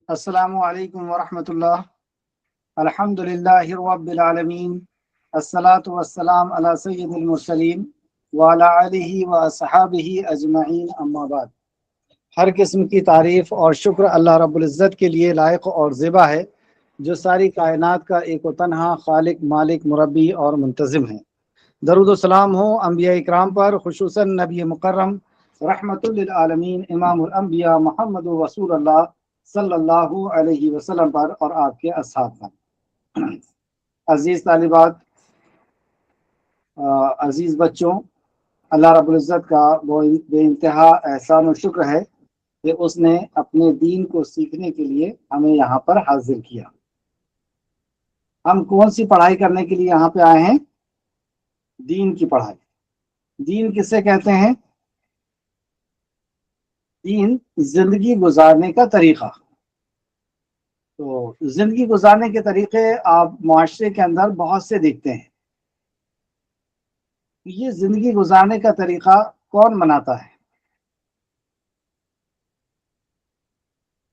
السلام علیکم ورحمۃ اللہ۔ الحمد للہ رب العالمین، الصلاۃ والسلام علی سید المرسلین وعلی آلہ واصحابہ اجمعین، اما بعد۔ ہر قسم کی تعریف اور شکر اللہ رب العزت کے لیے لائق اور زیبا ہے، جو ساری کائنات کا ایک و تنہا خالق، مالک، مربی اور منتظم ہے۔ درود و سلام ہو انبیاء اکرام پر، خصوصاً نبی مکرم رحمت للعالمین امام الانبیاء محمد رسول اللہ صلی اللہ علیہ وسلم پر اور آپ کے اصحاب پر۔ عزیز طالبات، عزیز بچوں، اللہ رب العزت کا بے انتہا احسان و شکر ہے کہ اس نے اپنے دین کو سیکھنے کے لیے ہمیں یہاں پر حاضر کیا۔ ہم کون سی پڑھائی کرنے کے لیے یہاں پہ آئے ہیں؟ دین کی پڑھائی۔ دین کسے کہتے ہیں؟ دین زندگی گزارنے کا طریقہ۔ تو زندگی گزارنے کے طریقے آپ معاشرے کے اندر بہت سے دیکھتے ہیں۔ یہ زندگی گزارنے کا طریقہ کون بناتا ہے؟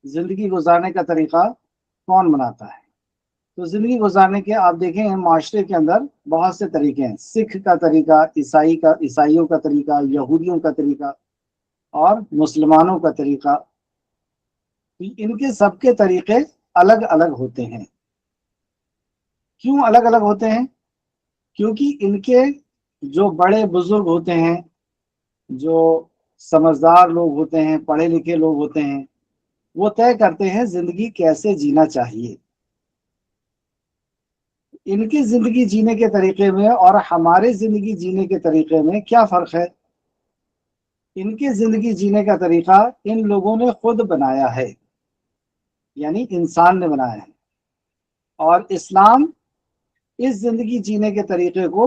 زندگی گزارنے کا طریقہ کون بناتا ہے؟ تو زندگی گزارنے کے آپ دیکھیں معاشرے کے اندر بہت سے طریقے ہیں۔ سکھ کا طریقہ، عیسائیوں کا طریقہ، یہودیوں کا طریقہ اور مسلمانوں کا طریقہ، ان کے سب کے طریقے الگ الگ ہوتے ہیں۔ کیوں الگ الگ ہوتے ہیں؟ کیونکہ ان کے جو بڑے بزرگ ہوتے ہیں، جو سمجھدار لوگ ہوتے ہیں، پڑھے لکھے لوگ ہوتے ہیں، وہ طے کرتے ہیں زندگی کیسے جینا چاہیے۔ ان کی زندگی جینے کے طریقے میں اور ہمارے زندگی جینے کے طریقے میں کیا فرق ہے؟ ان کی زندگی جینے کا طریقہ ان لوگوں نے خود بنایا ہے، یعنی انسان نے بنایا ہے، اور اسلام اس زندگی جینے کے طریقے کو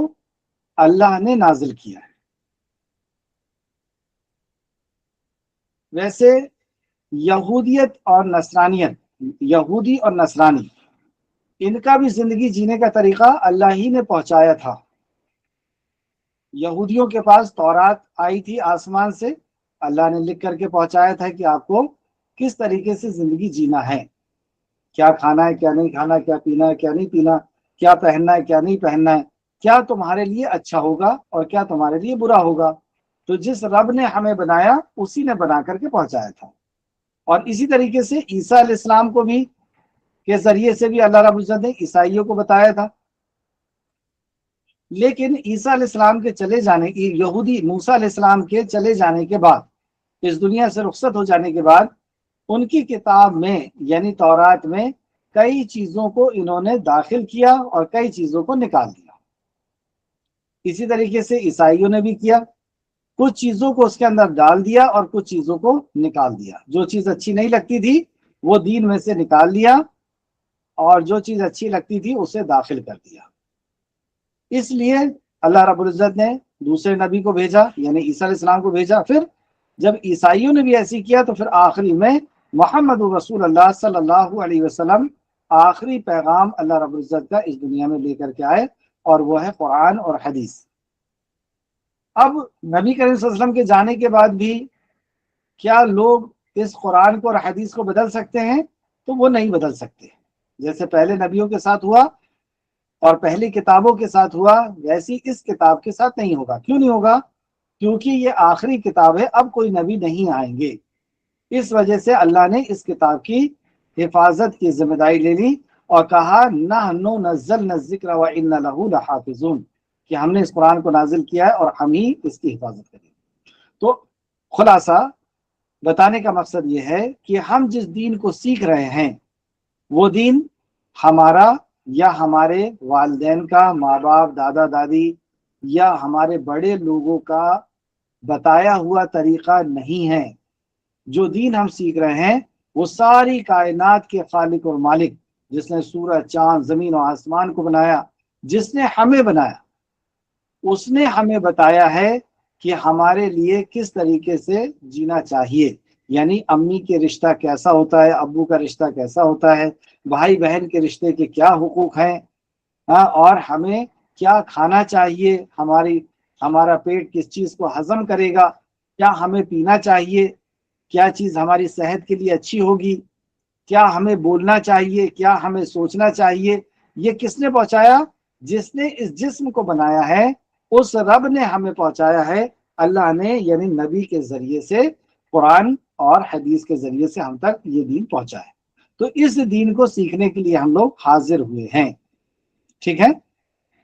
اللہ نے نازل کیا ہے۔ ویسے یہودیت اور نصرانیت، یہودی اور نصرانی، ان کا بھی زندگی جینے کا طریقہ اللہ ہی نے پہنچایا تھا۔ یہودیوں کے پاس تورات آئی تھی آسمان سے، اللہ نے لکھ کر کے پہنچایا تھا کہ آپ کو کس طریقے سے زندگی جینا ہے، کیا کھانا ہے، کیا نہیں کھانا، کیا پینا ہے، کیا نہیں پینا، کیا پہننا ہے، کیا نہیں پہننا ہے، کیا تمہارے لیے اچھا ہوگا اور کیا تمہارے لیے برا ہوگا۔ تو جس رب نے ہمیں بنایا اسی نے بنا کر کے پہنچایا تھا۔ اور اسی طریقے سے عیسیٰ علیہ السلام کو بھی کے ذریعے سے بھی اللہ رب العزت نے عیسائیوں کو بتایا تھا۔ لیکن عیسیٰ علیہ السلام کے چلے جانے کی، یہودی موسیٰ علیہ السلام کے چلے جانے کے بعد، اس دنیا سے رخصت ہو جانے کے بعد، ان کی کتاب میں یعنی تورات میں کئی چیزوں کو انہوں نے داخل کیا اور کئی چیزوں کو نکال دیا۔ اسی طریقے سے عیسائیوں نے بھی کیا، کچھ چیزوں کو اس کے اندر ڈال دیا اور کچھ چیزوں کو نکال دیا۔ جو چیز اچھی نہیں لگتی تھی وہ دین میں سے نکال دیا، اور جو چیز اچھی لگتی تھی اسے داخل کر دیا۔ اس لیے اللہ رب العزت نے دوسرے نبی کو بھیجا، یعنی عیسیٰ علیہ السلام کو بھیجا۔ پھر جب عیسائیوں نے بھی ایسی کیا تو پھر آخری میں محمد رسول اللہ صلی اللہ علیہ وسلم آخری پیغام اللہ رب العزت کا اس دنیا میں لے کر کے آئے، اور وہ ہے قرآن اور حدیث۔ اب نبی کریم صلی اللہ علیہ وسلم کے جانے کے بعد بھی کیا لوگ اس قرآن کو اور حدیث کو بدل سکتے ہیں؟ تو وہ نہیں بدل سکتے۔ جیسے پہلے نبیوں کے ساتھ ہوا اور پہلی کتابوں کے ساتھ ہوا، ویسی اس کتاب کے ساتھ نہیں ہوگا۔ کیوں نہیں ہوگا؟ کیونکہ یہ آخری کتاب ہے، اب کوئی نبی نہیں آئیں گے۔ اس وجہ سے اللہ نے اس کتاب کی حفاظت کی ذمہ داری لے لی اور کہا نحن نزلنا الذکر وإنا لہ لحافظون، کہ ہم نے اس قرآن کو نازل کیا ہے اور ہم ہی اس کی حفاظت کریں گے۔ تو خلاصہ بتانے کا مقصد یہ ہے کہ ہم جس دین کو سیکھ رہے ہیں وہ دین ہمارا یا ہمارے والدین کا، ماں باپ، دادا دادی یا ہمارے بڑے لوگوں کا بتایا ہوا طریقہ نہیں ہے۔ جو دین ہم سیکھ رہے ہیں وہ ساری کائنات کے خالق اور مالک، جس نے سورج، چاند، زمین و آسمان کو بنایا، جس نے ہمیں بنایا، اس نے ہمیں بتایا ہے کہ ہمارے لیے کس طریقے سے جینا چاہیے۔ یعنی امی کے رشتہ کیسا ہوتا ہے، ابو کا رشتہ کیسا ہوتا ہے، بھائی بہن کے رشتے کے کیا حقوق ہیں، اور ہمیں کیا کھانا چاہیے، ہمارا پیٹ کس چیز کو ہضم کرے گا، کیا ہمیں پینا چاہیے، کیا چیز ہماری صحت کے لیے اچھی ہوگی۔ کیا ہمیں بولنا چاہیے، کیا ہمیں سوچنا چاہیے، یہ کس نے پہنچایا؟ جس نے اس جسم کو بنایا ہے، اس رب نے ہمیں پہنچایا ہے، اللہ نے، یعنی نبی کے ذریعے سے، قرآن اور حدیث کے ذریعے سے ہم تک یہ دین پہنچا ہے۔ تو اس دین کو سیکھنے کے لیے ہم لوگ حاضر ہوئے ہیں۔ ٹھیک ہے،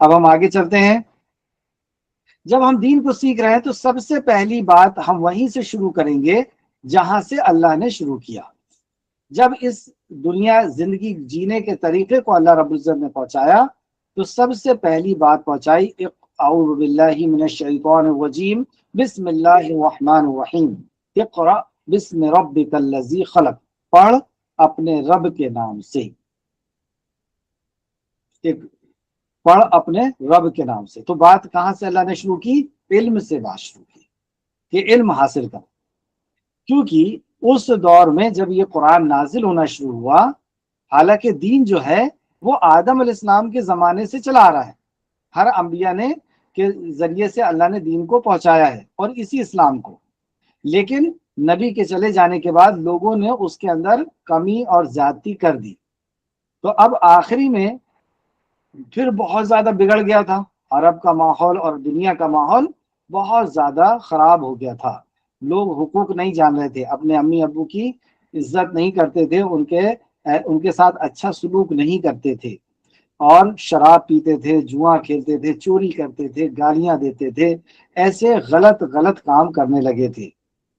اب ہم آگے چلتے ہیں۔ جب ہم دین کو سیکھ رہے ہیں تو سب سے پہلی بات ہم وہیں سے شروع کریں گے جہاں سے اللہ نے شروع کیا۔ جب اس دنیا زندگی جینے کے طریقے کو اللہ رب العزت نے پہنچایا تو سب سے پہلی بات پہنچائی، اعوذ باللہ من الشیطان الرجیم، بسم اللہ الرحمن الرحیم، اقرأ بسم ربک الذی خلق، پڑھ اپنے رب کے نام سے، پڑھ اپنے رب کے نام سے۔ تو بات کہاں سے اللہ نے شروع کی؟ علم سے بات شروع کی کہ علم حاصل کر، کیونکہ اس دور میں جب یہ قرآن نازل ہونا شروع ہوا، حالانکہ دین جو ہے وہ آدم علیہ السلام کے زمانے سے چلا آ رہا ہے، ہر انبیاء نے کے ذریعے سے اللہ نے دین کو پہنچایا ہے اور اسی اسلام کو، لیکن نبی کے چلے جانے کے بعد لوگوں نے اس کے اندر کمی اور زیادتی کر دی، تو اب آخری میں پھر بہت زیادہ بگڑ گیا تھا، عرب کا ماحول اور دنیا کا ماحول بہت زیادہ خراب ہو گیا تھا، لوگ حقوق نہیں جان رہے تھے، اپنے امی ابو کی عزت نہیں کرتے تھے، ان کے ساتھ اچھا سلوک نہیں کرتے تھے، اور شراب پیتے تھے، جوا کھیلتے تھے، چوری کرتے تھے، گالیاں دیتے تھے، ایسے غلط کام کرنے لگے تھے،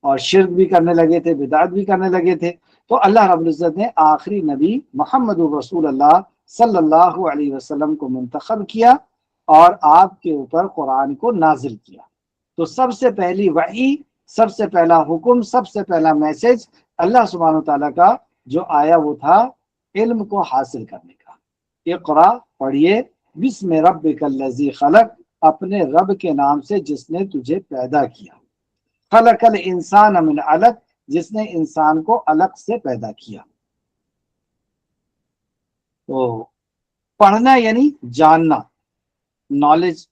اور شرک بھی کرنے لگے تھے، بدعت بھی کرنے لگے تھے۔ تو اللہ رب العزت نے آخری نبی محمد رسول اللہ صلی اللہ علیہ وسلم کو منتخب کیا اور آپ کے اوپر قرآن کو نازل کیا۔ تو سب سے پہلی وحی، سب سے پہلا حکم، سب سے پہلا میسج اللہ سبحانہ وتعالیٰ کا جو آیا وہ تھا علم کو حاصل کرنے کا۔ اقرا، پڑھیے، بسم ربک الذی خلق، اپنے رب کے نام سے جس نے تجھے پیدا کیا، خلق الانسان من علق، جس نے انسان کو علق سے پیدا کیا۔ تو پڑھنا یعنی جاننا، نالج،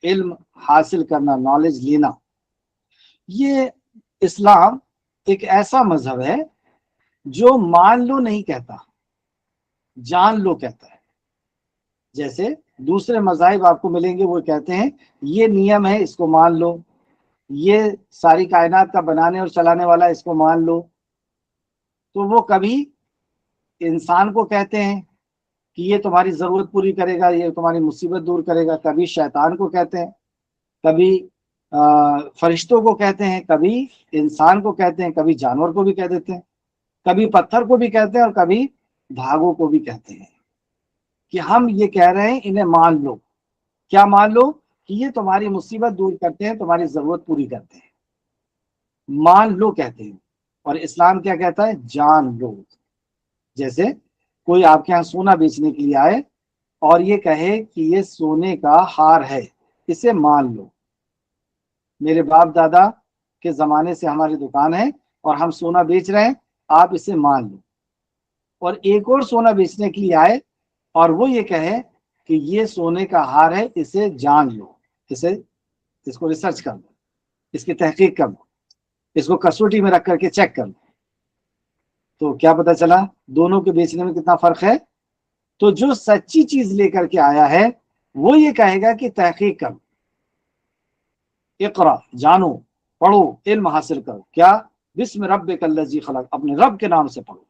علم حاصل کرنا، نالج لینا۔ یہ اسلام ایک ایسا مذہب ہے جو مان لو نہیں کہتا، جان لو کہتا ہے۔ جیسے دوسرے مذاہب آپ کو ملیں گے، وہ کہتے ہیں یہ نیم ہے، اس کو مان لو، یہ ساری کائنات کا بنانے اور چلانے والا، اس کو مان لو۔ تو وہ کبھی انسان کو کہتے ہیں کہ یہ تمہاری ضرورت پوری کرے گا، یہ تمہاری مصیبت دور کرے گا، کبھی شیطان کو کہتے ہیں، کبھی فرشتوں کو کہتے ہیں، کبھی انسان کو کہتے ہیں، کبھی جانور کو بھی کہہ دیتے ہیں، کبھی پتھر کو بھی کہتے ہیں، اور کبھی دھاگوں کو بھی کہتے ہیں کہ ہم یہ کہہ رہے ہیں انہیں مان لو۔ کیا مان لو؟ کہ یہ تمہاری مصیبت دور کرتے ہیں، تمہاری ضرورت پوری کرتے ہیں، مان لو کہتے ہیں۔ اور اسلام کیا کہتا ہے؟ جان لو۔ جیسے کوئی آپ کے یہاں سونا بیچنے کے لیے آئے اور یہ کہے کہ یہ سونے کا ہار ہے، اسے مان لو، میرے باپ دادا کے زمانے سے ہماری دکان ہے اور ہم سونا بیچ رہے ہیں، آپ اسے مان لو۔ اور ایک اور سونا بیچنے کے لیے آئے اور وہ یہ کہے کہ یہ سونے کا ہار ہے، اسے جان لو، اس کو ریسرچ کر لو، اس کی تحقیق کر لو، اس کو کسوٹی میں رکھ کر کے چیک کر لو۔ تو کیا پتا چلا دونوں کے بیچنے میں کتنا فرق ہے؟ تو جو سچی چیز لے کر کے آیا ہے وہ یہ کہے گا کہ تحقیق کرو، اقرا، جانو، پڑھو، علم حاصل کرو، کیا؟ بسم ربک الذی خلق، اپنے رب کے نام سے پڑھو۔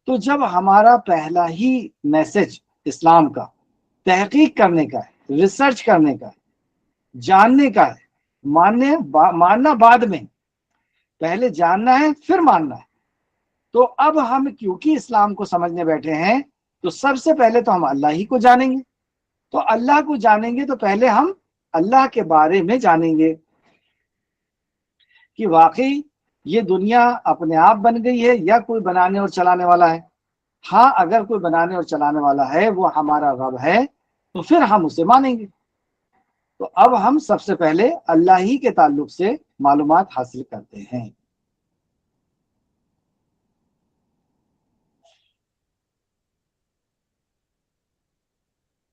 تو جب ہمارا پہلا ہی میسج اسلام کا تحقیق کرنے کا ہے، ریسرچ کرنے کا ہے، جاننے کا ہے، ماننا بعد میں، پہلے جاننا ہے پھر ماننا ہے۔ تو اب ہم کیونکہ اسلام کو سمجھنے بیٹھے ہیں تو سب سے پہلے تو ہم اللہ ہی کو جانیں گے۔ تو اللہ کو جانیں گے تو پہلے ہم اللہ کے بارے میں جانیں گے کہ واقعی یہ دنیا اپنے آپ بن گئی ہے یا کوئی بنانے اور چلانے والا ہے۔ ہاں، اگر کوئی بنانے اور چلانے والا ہے، وہ ہمارا رب ہے، تو پھر ہم اسے مانیں گے۔ تو اب ہم سب سے پہلے اللہ ہی کے تعلق سے معلومات حاصل کرتے ہیں۔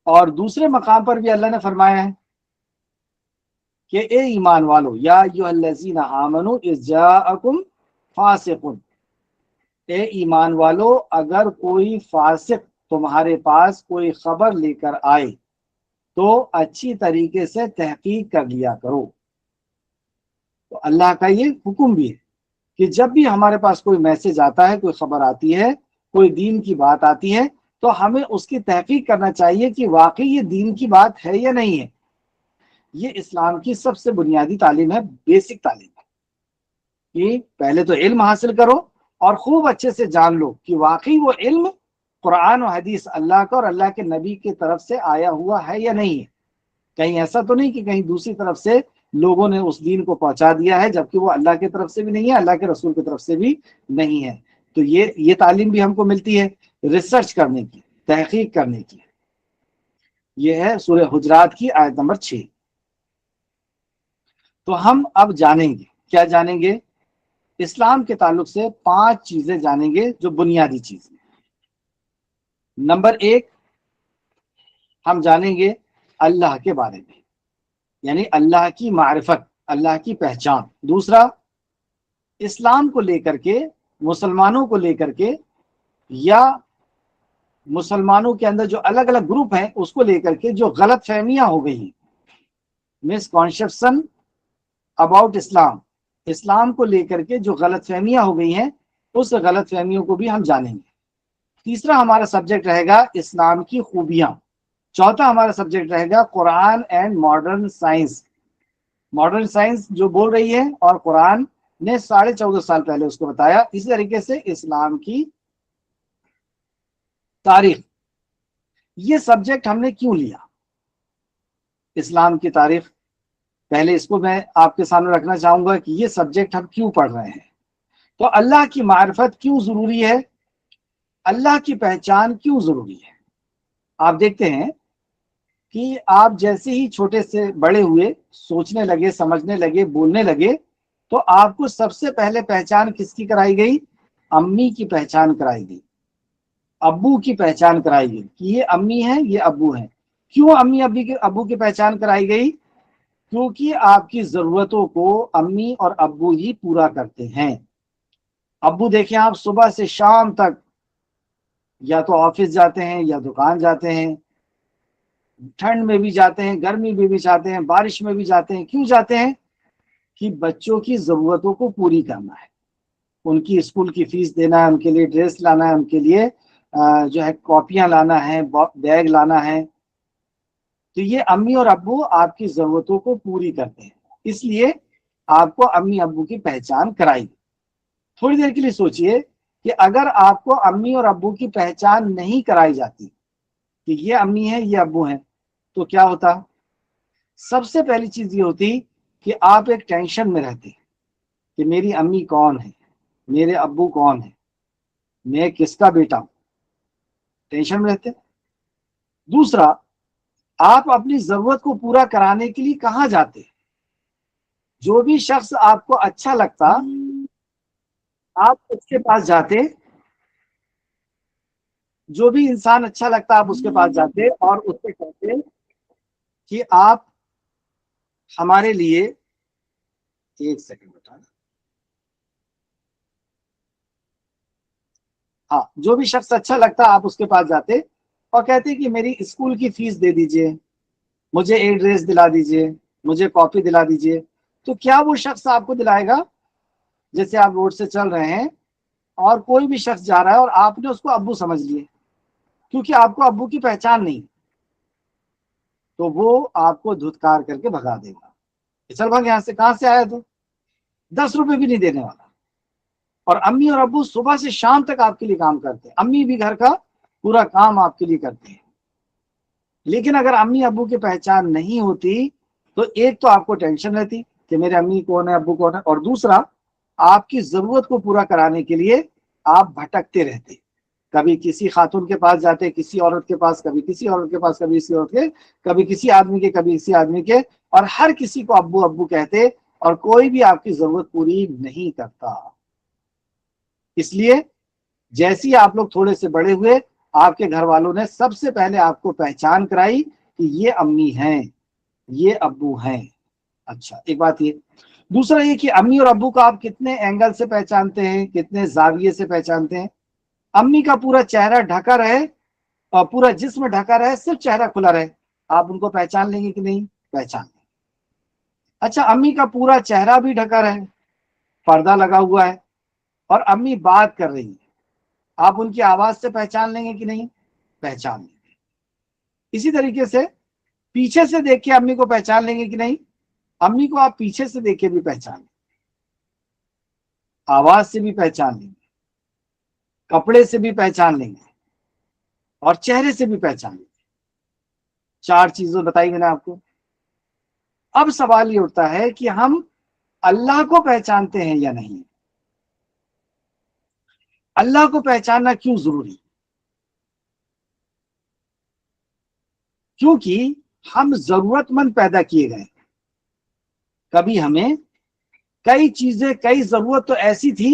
اور دوسرے مقام پر بھی اللہ نے فرمایا ہے کہ اے ایمان والو، یا ایھا الذین آمنوا اذ جاءکم فاسق، اے ایمان والو اگر کوئی فاسق تمہارے پاس کوئی خبر لے کر آئے تو اچھی طریقے سے تحقیق کر لیا کرو۔ تو اللہ کا یہ حکم بھی ہے کہ جب بھی ہمارے پاس کوئی میسج آتا ہے، کوئی خبر آتی ہے، کوئی دین کی بات آتی ہے، تو ہمیں اس کی تحقیق کرنا چاہیے کہ واقعی یہ دین کی بات ہے یا نہیں ہے۔ یہ اسلام کی سب سے بنیادی تعلیم ہے، بیسک تعلیم ہے کہ پہلے تو علم حاصل کرو اور خوب اچھے سے جان لو کہ واقعی وہ علم قرآن و حدیث اللہ کا اور اللہ کے نبی کی طرف سے آیا ہوا ہے یا نہیں ہے۔ کہیں ایسا تو نہیں کہ کہیں دوسری طرف سے لوگوں نے اس دین کو پہنچا دیا ہے جبکہ وہ اللہ کی طرف سے بھی نہیں ہے، اللہ کے رسول کی طرف سے بھی نہیں ہے۔ تو یہ تعلیم بھی ہم کو ملتی ہے ریسرچ کرنے کی، تحقیق کرنے کی۔ یہ ہے سورہ حجرات کی آیت نمبر 6۔ تو ہم اب جانیں گے، کیا جانیں گے؟ اسلام کے تعلق سے 5 چیزیں جانیں گے جو بنیادی چیزیں۔ نمبر 1، ہم جانیں گے اللہ کے بارے میں، یعنی اللہ کی معرفت، اللہ کی پہچان۔ دوسرا، اسلام کو لے کر کے، مسلمانوں کو لے کر کے، یا مسلمانوں کے اندر جو الگ الگ گروپ ہیں اس کو لے کر کے جو غلط فہمیاں ہو گئی ہیں، مس کانسیپشن اباؤٹ اسلام، اسلام کو لے کر کے جو غلط فہمیاں ہو گئی ہیں اس غلط فہمیوں کو بھی ہم جانیں گے۔ تیسرا ہمارا سبجیکٹ رہے گا اسلام کی خوبیاں۔ چوتھا ہمارا سبجیکٹ رہے گا قرآن and modern science, modern science جو بول رہی ہے اور قرآن نے 14.5 سال پہلے اس کو بتایا۔ اسی طریقے سے اسلام کی تاریخ، یہ سبجیکٹ ہم نے کیوں لیا؟ اسلام کی تاریخ، پہلے اس کو میں آپ کے سامنے رکھنا چاہوں گا کہ یہ سبجیکٹ ہم کیوں پڑھ رہے ہیں۔ تو اللہ کی معرفت کیوں ضروری ہے؟ اللہ کی پہچان کیوں ضروری ہے؟ آپ دیکھتے ہیں کہ آپ جیسے ہی چھوٹے سے بڑے ہوئے، سوچنے لگے، سمجھنے لگے، بولنے لگے، تو آپ کو سب سے پہلے پہچان کس کی کرائی گئی؟ امی کی پہچان کرائی گئی، ابو کی پہچان کرائی گئی کہ یہ امی ہے، یہ ابو ہے۔ کیوں امی ابو کی پہچان کرائی گئی؟ کیونکہ آپ کی ضرورتوں کو امی اور ابو ہی پورا کرتے ہیں۔ ابو دیکھیں آپ صبح سے شام تک یا تو آفس جاتے ہیں یا دکان جاتے ہیں، ٹھنڈ میں بھی جاتے ہیں، گرمی میں بھی جاتے ہیں، بارش میں بھی جاتے ہیں۔ کیوں جاتے ہیں؟ کہ بچوں کی ضرورتوں کو پوری کرنا ہے، ان کی اسکول کی فیس دینا ہے، ان کے لیے ڈریس لانا ہے، ان کے لیے جو ہے کاپیاں لانا ہے، بیگ لانا ہے۔ تو یہ امی اور ابو آپ کی ضرورتوں کو پوری کرتے ہیں، اس لیے آپ کو امی ابو کی پہچان کرائی۔ تھوڑی دیر کے لیے سوچئے کہ اگر آپ کو امی اور ابو کی پہچان نہیں کرائی جاتی کہ یہ امی ہے، یہ ابو ہیں، تو کیا ہوتا؟ سب سے پہلی چیز یہ ہوتی کہ آپ ایک ٹینشن میں رہتے کہ میری امی کون ہے، میرے ابو کون ہے، میں کس کا بیٹا ہوں، ٹینشن میں رہتے۔ دوسرا، آپ اپنی ضرورت کو پورا کرانے کے لیے کہاں جاتے؟ جو بھی شخص آپ کو اچھا لگتا آپ اس کے پاس جاتے، جو بھی انسان اچھا لگتا آپ اس کے پاس جاتے اور اس سے کہتے کہ آپ ہمارے لیے، ایک سیکنڈ بتا، ہاں، جو بھی شخص اچھا لگتا آپ اس کے پاس جاتے اور کہتے کہ میری اسکول کی فیس دے دیجئے، مجھے ایک ڈریس دلا دیجئے، مجھے کاپی دلا دیجئے۔ تو کیا وہ شخص آپ کو دلائے گا؟ جیسے آپ روڈ سے چل رہے ہیں اور کوئی بھی شخص جا رہا ہے اور آپ نے اس کو ابو سمجھ لیے، کیونکہ آپ کو ابو کی پہچان نہیں، تو وہ آپ کو دھتکار کر کے بھگا دے گا کہ چل بھاگ یہاں سے، کہاں سے آیا تو، 10 روپے بھی نہیں دینے والا۔ اور امی اور ابو صبح سے شام تک آپ کے لیے کام کرتے ہیں، امی بھی گھر کا پورا کام آپ کے لیے کرتے ہیں۔ لیکن اگر امی ابو کی پہچان نہیں ہوتی تو ایک تو آپ کو ٹینشن رہتی کہ میرے امی کون ہے، ابو کون ہے، اور دوسرا آپ کی ضرورت کو پورا کرانے کے لیے آپ بھٹکتے رہتے، کبھی کسی خاتون کے پاس جاتے، کسی عورت کے پاس، کبھی کسی عورت کے پاس، کبھی کسی عورت کے، کبھی کسی آدمی کے، کبھی کسی آدمی کے، اور ہر کسی کو ابو ابو کہتے اور کوئی بھی آپ کی ضرورت پوری نہیں کرتا۔ اس لیے جیسی آپ لوگ تھوڑے سے بڑے ہوئے، آپ کے گھر والوں نے سب سے پہلے آپ کو پہچان کرائی کہ یہ امی ہیں، یہ ابو ہیں۔ اچھا، ایک بات یہ، دوسرا یہ کہ امی اور ابو کو آپ کتنے اینگل سے پہچانتے ہیں، کتنے زاویے سے پہچانتے ہیں؟ امی کا پورا چہرہ ڈھکا رہے اور پورا جسم ڈھکا رہے، صرف چہرہ کھلا رہے، آپ ان کو پہچان لیں گے کہ نہیں؟ پہچان لیں گے۔ اچھا، امی کا پورا چہرہ بھی ڈھکا رہے، پردہ لگا ہوا ہے، اور امی بات کر رہی ہے، آپ ان کی آواز سے پہچان لیں گے کہ نہیں؟ پہچان لیں گے۔ اسی طریقے سے پیچھے سے دیکھ کے امی کو پہچان لیں گے کہ نہیں؟ امی کو آپ پیچھے سے دیکھ کے بھی پہچان لیں گے، آواز سے بھی پہچان لیں گے، کپڑے سے بھی پہچان لیں گے، اور چہرے سے بھی پہچان لیں گے۔ 4 چیزیں بتائی میں نے آپ کو۔ اب سوال یہ اٹھتا ہے کہ ہم اللہ کو پہچانتے ہیں یا نہیں؟ اللہ کو پہچاننا کیوں ضروری؟ کیونکہ ہم ضرورت مند پیدا کیے گئے۔ کبھی ہمیں کئی چیزیں، کئی ضرورت تو ایسی تھی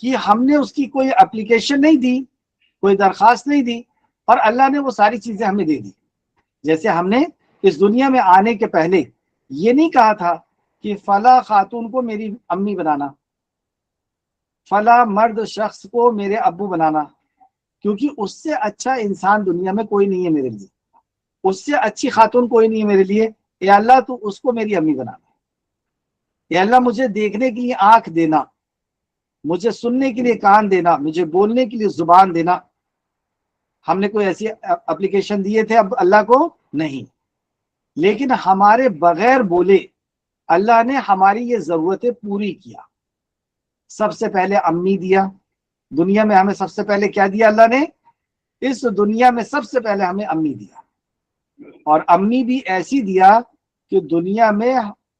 کہ ہم نے اس کی کوئی اپلیکیشن نہیں دی، کوئی درخواست نہیں دی، اور اللہ نے وہ ساری چیزیں ہمیں دے دی۔ جیسے ہم نے اس دنیا میں آنے کے پہلے یہ نہیں کہا تھا کہ فلاں خاتون کو میری امی بنانا، فلاں مرد شخص کو میرے ابو بنانا، کیونکہ اس سے اچھا انسان دنیا میں کوئی نہیں ہے میرے لیے، اس سے اچھی خاتون کوئی نہیں ہے میرے لیے، اے اللہ تو اس کو میری امی بنانا، اے اللہ مجھے دیکھنے کے لیے آنکھ دینا، مجھے سننے کے لیے کان دینا، مجھے بولنے کے لیے زبان دینا۔ ہم نے کوئی ایسی اپلیکیشن دیے تھے اب اللہ کو؟ نہیں، لیکن ہمارے بغیر بولے اللہ نے ہماری یہ ضرورتیں پوری کیا۔ سب سے پہلے امی دیا دنیا میں، ہمیں سب سے پہلے کیا دیا اللہ نے؟ اس دنیا میں سب سے پہلے ہمیں امی دیا، اور امی بھی ایسی دیا کہ دنیا میں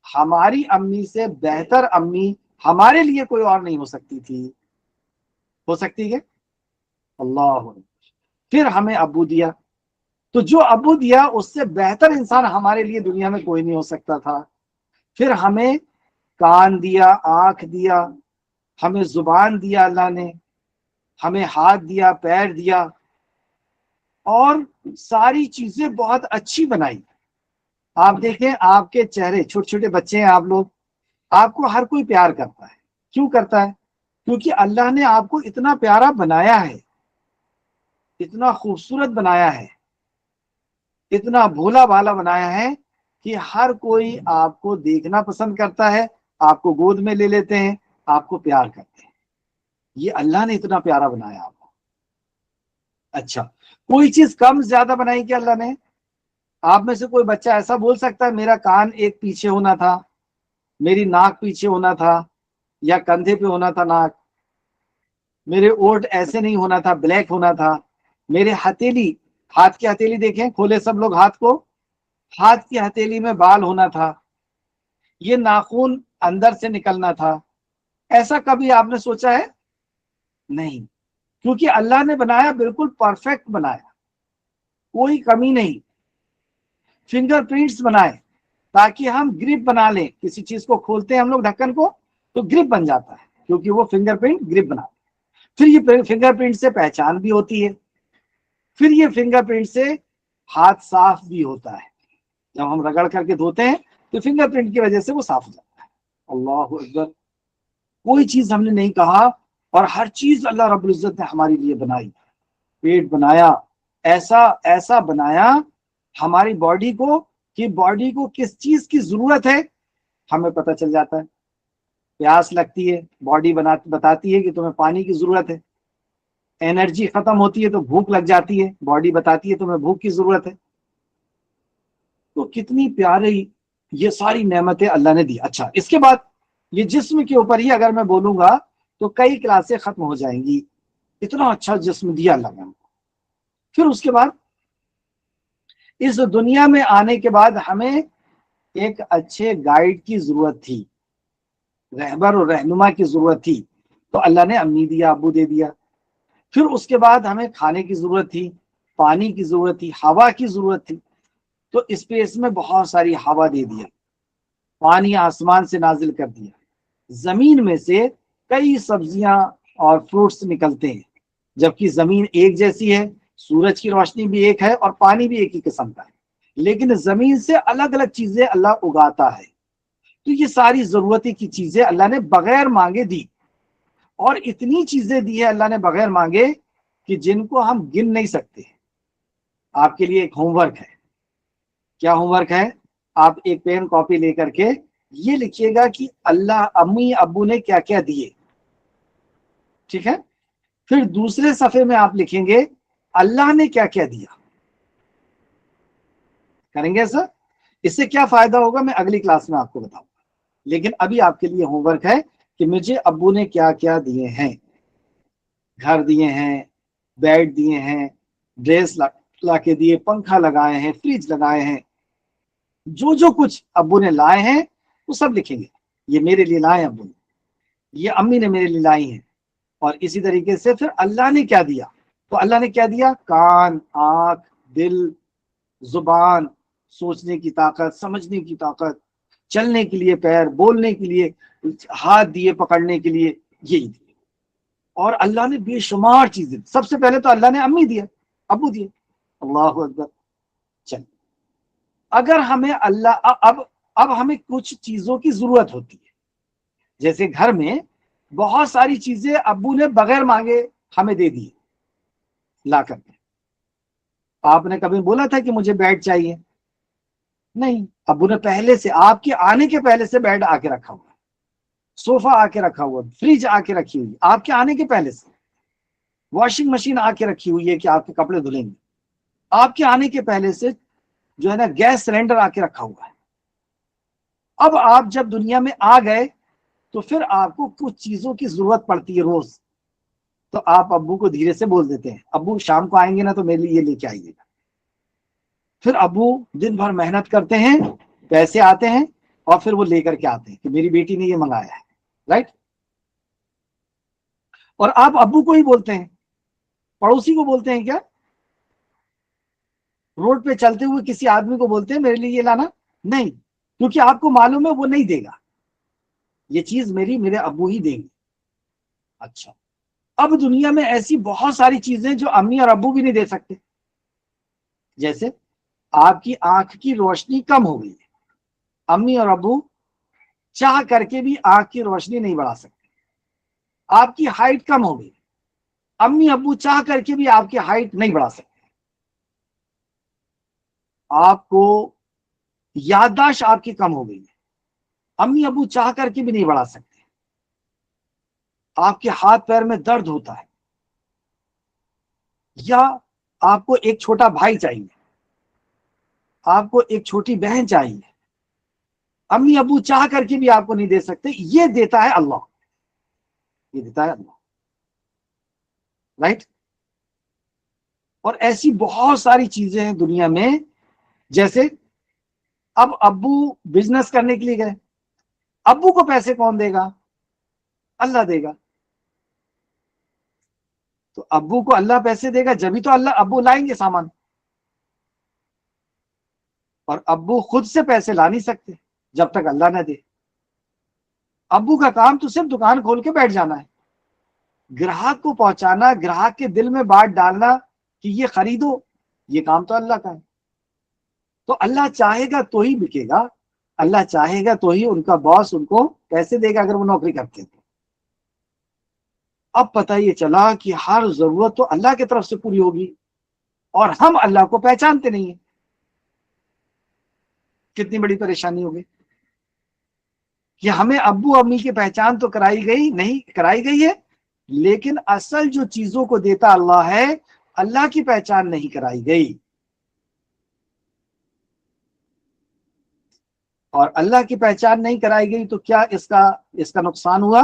ہماری امی سے بہتر امی ہمارے لیے کوئی اور نہیں ہو سکتی تھی۔ ہو سکتی ہے؟ اللہ۔ پھر ہمیں ابو دیا، تو جو ابو دیا اس سے بہتر انسان ہمارے لیے دنیا میں کوئی نہیں ہو سکتا تھا۔ پھر ہمیں کان دیا، آنکھ دیا، ہمیں زبان دیا اللہ نے، ہمیں ہاتھ دیا، پیر دیا، اور ساری چیزیں بہت اچھی بنائی۔ آپ دیکھیں، آپ کے چہرے، چھوٹے چھوٹے بچے ہیں آپ لوگ، آپ کو ہر کوئی پیار کرتا ہے۔ کیوں کرتا ہے؟ کیونکہ اللہ نے آپ کو اتنا پیارا بنایا ہے، اتنا خوبصورت بنایا ہے، اتنا بھولا بھالا بنایا ہے کہ ہر کوئی آپ کو دیکھنا پسند کرتا ہے، آپ کو گود میں لے لیتے ہیں، آپ کو پیار کرتے ہیں۔ یہ اللہ نے اتنا پیارا بنایا آپ کو۔ اچھا، کوئی چیز کم زیادہ بنائی کیا اللہ نے؟ آپ میں سے کوئی بچہ ایسا بول سکتا ہے میرا کان ایک پیچھے ہونا تھا، میری ناک پیچھے ہونا تھا، یا کندھے پہ ہونا تھا ناک، میرے اوٹ ایسے نہیں ہونا تھا، بلیک ہونا تھا، میرے ہتھیلی، ہاتھ کی ہتھیلی دیکھیں، کھولے سب لوگ ہاتھ کو، ہاتھ کی ہتھیلی میں بال ہونا تھا، یہ ناخن اندر سے نکلنا تھا؟ ایسا کبھی آپ نے سوچا ہے؟ نہیں، کیونکہ اللہ نے بنایا بالکل پرفیکٹ بنایا، کوئی کمی نہیں۔ فنگر پرنٹس بنائے تاکہ ہم گرپ بنا لیں، کسی چیز کو کھولتے ہیں ہم لوگ ڈھکن کو تو گرپ بن جاتا ہے، کیونکہ وہ فنگر پرنٹ گرپ بنا۔ پھر یہ فنگر پرنٹ سے پہچان بھی ہوتی ہے، پھر یہ فنگر پرنٹ سے ہاتھ صاف بھی ہوتا ہے، جب ہم رگڑ کر کے دھوتے ہیں تو فنگر پرنٹ کی وجہ سے وہ صاف ہو جاتا ہے۔ اللہ اکبر، کوئی چیز ہم نے نہیں کہا، اور ہر چیز اللہ رب العزت نے ہمارے لیے بنائی۔ پیٹ بنایا، ایسا ایسا بنایا ہماری باڈی کو کہ باڈی کو کس چیز کی ضرورت ہے ہمیں پتہ چل جاتا ہے۔ پیاس لگتی ہے، باڈی بتاتی ہے کہ تمہیں پانی کی ضرورت ہے۔ انرجی ختم ہوتی ہے تو بھوک لگ جاتی ہے، باڈی بتاتی ہے تمہیں بھوک کی ضرورت ہے۔ تو کتنی پیاری یہ ساری نعمتیں اللہ نے دی۔ اچھا، اس کے بعد یہ جسم کے اوپر ہی اگر میں بولوں گا تو کئی کلاسیں ختم ہو جائیں گی، اتنا اچھا جسم دیا اللہ نے ہم کو۔ پھر اس کے بعد اس دنیا میں آنے کے بعد ہمیں ایک اچھے گائیڈ کی ضرورت تھی، رہبر اور رہنما کی ضرورت تھی، تو اللہ نے امی دیا، ابو دے دیا۔ پھر اس کے بعد ہمیں کھانے کی ضرورت تھی، پانی کی ضرورت تھی، ہوا کی ضرورت تھی، تو اسپیس میں بہت ساری ہوا دے دیا، پانی آسمان سے نازل کر دیا، زمین میں سے کئی سبزیاں اور فروٹس نکلتے ہیں، جبکہ زمین ایک جیسی ہے، سورج کی روشنی بھی ایک ہے اور پانی بھی ایک ہی قسم کا ہے، لیکن زمین سے الگ الگ چیزیں اللہ اگاتا ہے۔ تو یہ ساری ضرورت کی چیزیں اللہ نے بغیر مانگے دی، اور اتنی چیزیں دی ہے اللہ نے بغیر مانگے کہ جن کو ہم گن نہیں سکتے۔ آپ کے لیے ایک ہوم ورک ہے۔ کیا ہوم ورک ہے؟ آپ ایک پین کاپی لے کر کے یہ لکھیے گا کہ اللہ امی ابو نے کیا کیا دیے، ٹھیک ہے؟ پھر دوسرے صفحے میں آپ لکھیں گے اللہ نے کیا کیا دیا۔ کریں گے ایسا؟ اس سے کیا فائدہ ہوگا میں اگلی کلاس میں آپ کو بتاؤں گا، لیکن ابھی آپ کے لیے ہوم ورک ہے کہ مجھے ابو نے کیا کیا دیے ہیں۔ گھر دیے ہیں، بیڈ دیے ہیں، ڈریس لا کے دیے، پنکھا لگائے ہیں، فریج لگائے ہیں، جو جو کچھ ابو نے لائے ہیں وہ سب لکھیں گے، یہ میرے لیے لائے ابو نے، یہ امی نے میرے لیے لائی ہیں۔ اور اسی طریقے سے پھر اللہ نے کیا دیا، تو اللہ نے کیا دیا؟ کان، آنکھ، دل، زبان، سوچنے کی طاقت، سمجھنے کی طاقت، چلنے کے لیے پیر، بولنے کے لیے ہاتھ دیے، پکڑنے کے لیے، یہی دیے۔ اور اللہ نے بے شمار چیزیں، سب سے پہلے تو اللہ نے امی دیا، ابو دیے، اللہ اکبر۔ چل، اگر ہمیں اللہ اب ہمیں کچھ چیزوں کی ضرورت ہوتی ہے، جیسے گھر میں بہت ساری چیزیں ابو نے بغیر مانگے ہمیں دے دی لا کر کے۔ آپ نے کبھی بولا تھا کہ مجھے بیڈ چاہیے؟ نہیں، ابو نے پہلے سے، آپ کے آنے کے پہلے سے بیڈ آ کے رکھا ہوا، صوفہ آ کے رکھا ہوا، فریج آ کے رکھی ہوئی آپ کے آنے کے پہلے سے، واشنگ مشین آ کے رکھی ہوئی ہے کہ آپ کے کپڑے دھلیں گے، آپ کے آنے کے پہلے سے جو ہے نا گیس سلنڈر آ کے رکھا ہوا ہے۔ اب آپ جب دنیا میں آ گئے تو پھر آپ کو کچھ چیزوں کی ضرورت پڑتی ہے روز، تو آپ ابو کو دھیرے سے بول دیتے ہیں ابو شام کو آئیں گے نا تو میرے لیے یہ لے کے آئیے گا۔ پھر ابو دن بھر محنت کرتے ہیں، پیسے آتے ہیں، اور پھر وہ لے کر کے آتے ہیں کہ میری بیٹی نے یہ منگایا ہے، رائٹ؟ اور آپ ابو کو ہی بولتے ہیں، پڑوسی کو بولتے ہیں کیا؟ روڈ پہ چلتے ہوئے کسی آدمی کو بولتے ہیں میرے لیے یہ لانا؟ نہیں، کیونکہ آپ کو معلوم ہے وہ نہیں دے گا، یہ چیز میرے ابو ہی دیں گے۔ اچھا، اب دنیا میں ایسی بہت ساری چیزیں جو امی اور ابو بھی نہیں دے سکتے، جیسے آپ کی آنکھ کی روشنی کم ہو گئی ہے، امی اور ابو چاہ کر کے بھی آنکھ کی روشنی نہیں بڑھا سکتے۔ آپ کی ہائٹ کم ہو گئی، امی ابو چاہ کر کے بھی آپ کی ہائٹ نہیں بڑھا سکتے۔ آپ کو یادداشت آپ کی کم ہو گئی ہے، امی ابو چاہ کر کے بھی نہیں بڑھا سکتے۔ آپ کے ہاتھ پیر میں درد ہوتا ہے، یا آپ کو ایک چھوٹا بھائی چاہیے، آپ کو ایک چھوٹی بہن چاہیے، امی ابو چاہ کر کے بھی آپ کو نہیں دے سکتے، یہ دیتا ہے اللہ، یہ دیتا ہے اللہ، رائٹ؟ اور ایسی بہت ساری چیزیں ہیں دنیا میں، جیسے اب ابو بزنس کرنے کے لیے گئے، ابو کو پیسے کون دے گا؟ اللہ دے گا۔ تو ابو کو اللہ پیسے دے گا جبھی تو اللہ ابو لائیں گے سامان، اور ابو خود سے پیسے لا نہیں سکتے جب تک اللہ نہ دے۔ ابو کا کام تو صرف دکان کھول کے بیٹھ جانا ہے، گراہک کو پہنچانا، گراہک کے دل میں بات ڈالنا کہ یہ خریدو، یہ کام تو اللہ کا ہے۔ تو اللہ چاہے گا تو ہی بکے گا، اللہ چاہے گا تو ہی ان کا باس ان کو پیسے دے گا اگر وہ نوکری کرتے ہیں۔ اب پتہ یہ چلا کہ ہر ضرورت تو اللہ کی طرف سے پوری ہوگی، اور ہم اللہ کو پہچانتے نہیں ہیں، کتنی بڑی پریشانی ہوگی کہ ہمیں ابو امی کی پہچان تو کرائی گئی نہیں، کرائی گئی ہے، لیکن اصل جو چیزوں کو دیتا اللہ ہے، اللہ کی پہچان نہیں کرائی گئی۔ اور اللہ کی پہچان نہیں کرائی گئی تو کیا اس کا نقصان ہوا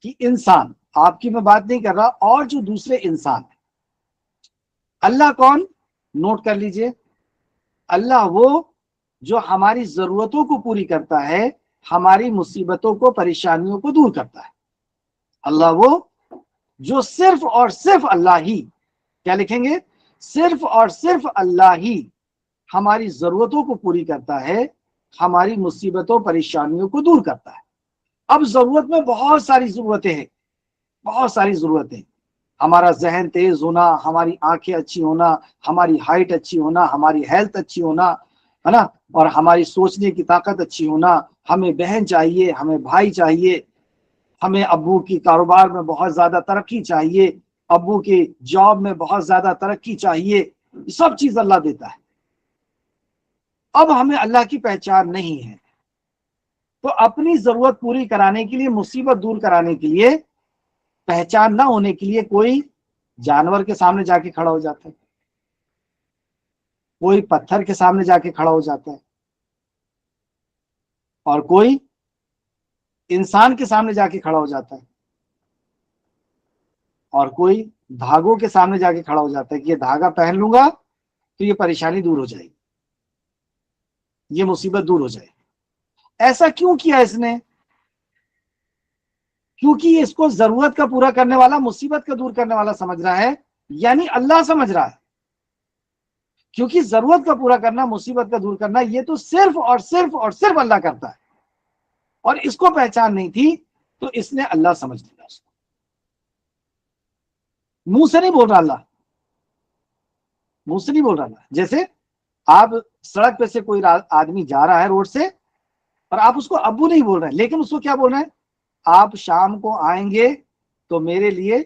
کہ انسان، آپ کی میں بات نہیں کر رہا، اور جو دوسرے انسان ہیں، اللہ کون؟ نوٹ کر لیجئے، اللہ وہ جو ہماری ضرورتوں کو پوری کرتا ہے، ہماری مصیبتوں کو، پریشانیوں کو دور کرتا ہے۔ اللہ وہ جو صرف اور صرف اللہ ہی، کیا لکھیں گے؟ صرف اور صرف اللہ ہی ہماری ضرورتوں کو پوری کرتا ہے، ہماری مصیبتوں، پریشانیوں کو دور کرتا ہے۔ اب ضرورت میں بہت ساری ضرورتیں ہیں، بہت ساری ضرورتیں، ہمارا ذہن تیز ہونا، ہماری آنکھیں اچھی ہونا، ہماری ہائٹ اچھی ہونا، ہماری ہیلتھ اچھی ہونا، ہے نا، اور ہماری سوچنے کی طاقت اچھی ہونا، ہمیں بہن چاہیے، ہمیں بھائی چاہیے، ہمیں ابو کی کاروبار میں بہت زیادہ ترقی چاہیے، ابو کی جاب میں بہت زیادہ ترقی چاہیے، یہ سب چیز اللہ دیتا ہے۔ اب ہمیں اللہ کی پہچان نہیں ہے، تو اپنی ضرورت پوری کرانے کے لیے، مصیبت دور کرانے کے لیے، پہچان نہ ہونے کے لیے کوئی جانور کے سامنے جا کے کھڑا ہو جاتا ہے، کوئی پتھر کے سامنے جا کے کھڑا ہو جاتا ہے، اور کوئی انسان کے سامنے جا کے کھڑا ہو جاتا ہے، اور کوئی دھاگوں کے سامنے جا کے کھڑا ہو جاتا ہے کہ یہ دھاگا پہن لوں گا تو یہ پریشانی دور ہو جائے گی، یہ مصیبت دور ہو جائے گی۔ ایسا کیوں کیا اس نے؟ کیونکہ اس کو ضرورت کا پورا کرنے والا، مصیبت کا دور کرنے والا سمجھ رہا ہے، یعنی اللہ سمجھ رہا ہے۔ کیونکہ ضرورت کا پورا کرنا، مصیبت کا دور کرنا، یہ تو صرف اور صرف اور صرف اللہ کرتا ہے، اور اس کو پہچان نہیں تھی تو اس نے اللہ سمجھ لیا اس کو۔ منہ سے نہیں بول رہا اللہ، منہ سے نہیں بول رہا اللہ۔ جیسے آپ سڑک پہ سے کوئی آدمی جا رہا ہے روڈ سے، اور آپ اس کو ابو نہیں بول رہے ہیں، لیکن اس کو کیا بول رہے ہیں؟ آپ شام کو آئیں گے تو میرے لیے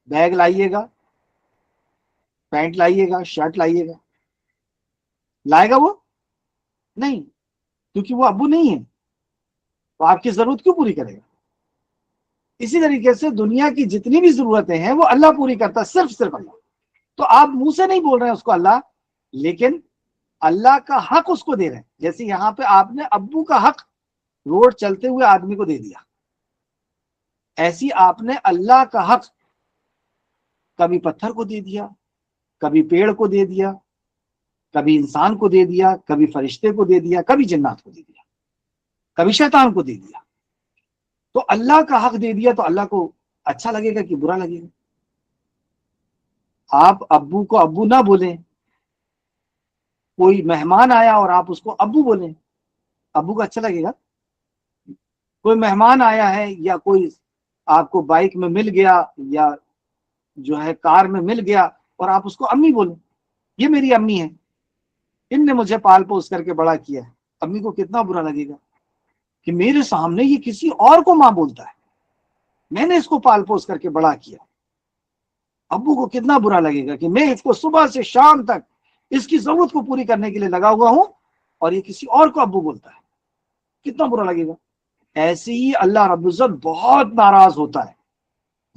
بیگ لائیے گا، پینٹ لائیے گا، شرٹ لائیے گا۔ لائے گا وہ؟ نہیں، کیونکہ وہ ابو نہیں ہے، تو آپ کی ضرورت کیوں پوری کرے گا؟ اسی طریقے سے دنیا کی جتنی بھی ضرورتیں ہیں وہ اللہ پوری کرتا ہے، صرف اللہ۔ تو آپ منہ سے نہیں بول رہے ہیں اس کو اللہ، لیکن اللہ کا حق اس کو دے رہے ہیں۔ جیسے یہاں پہ آپ نے ابو کا حق روڈ چلتے ہوئے آدمی کو دے دیا، ایسی آپ نے اللہ کا حق کبھی پتھر کو دے دیا، کبھی پیڑ کو دے دیا، کبھی انسان کو دے دیا، کبھی فرشتے کو دے دیا، کبھی جنات کو دے دیا، کبھی شیطان کو دے دیا۔ تو اللہ کا حق دے دیا تو اللہ کو اچھا لگے گا کہ برا لگے گا؟ آپ ابو کو ابو نہ بولیں، کوئی مہمان آیا اور آپ اس کو ابو بولیں، ابو کو اچھا لگے گا؟ کوئی مہمان آیا ہے، یا کوئی آپ کو بائک میں مل گیا، یا جو ہے کار میں مل گیا، اور آپ اس کو امی بولیں، یہ میری امی ہے، ان نے مجھے پال پوس کر کے بڑا کیا ہے۔ امی کو کتنا برا لگے گا کہ میرے سامنے یہ کسی اور کو ماں بولتا ہے، میں نے اس کو پال پوس کر کے بڑا کیا۔ ابو کو کتنا برا لگے گا کہ میں اس کو صبح سے شام تک اس کی ضرورت کو پوری کرنے کے لیے لگا ہوا ہوں، اور یہ کسی اور کو ابو بولتا ہے، کتنا برا لگے گا۔ ایسے ہی اللہ رب العزت بہت ناراض ہوتا ہے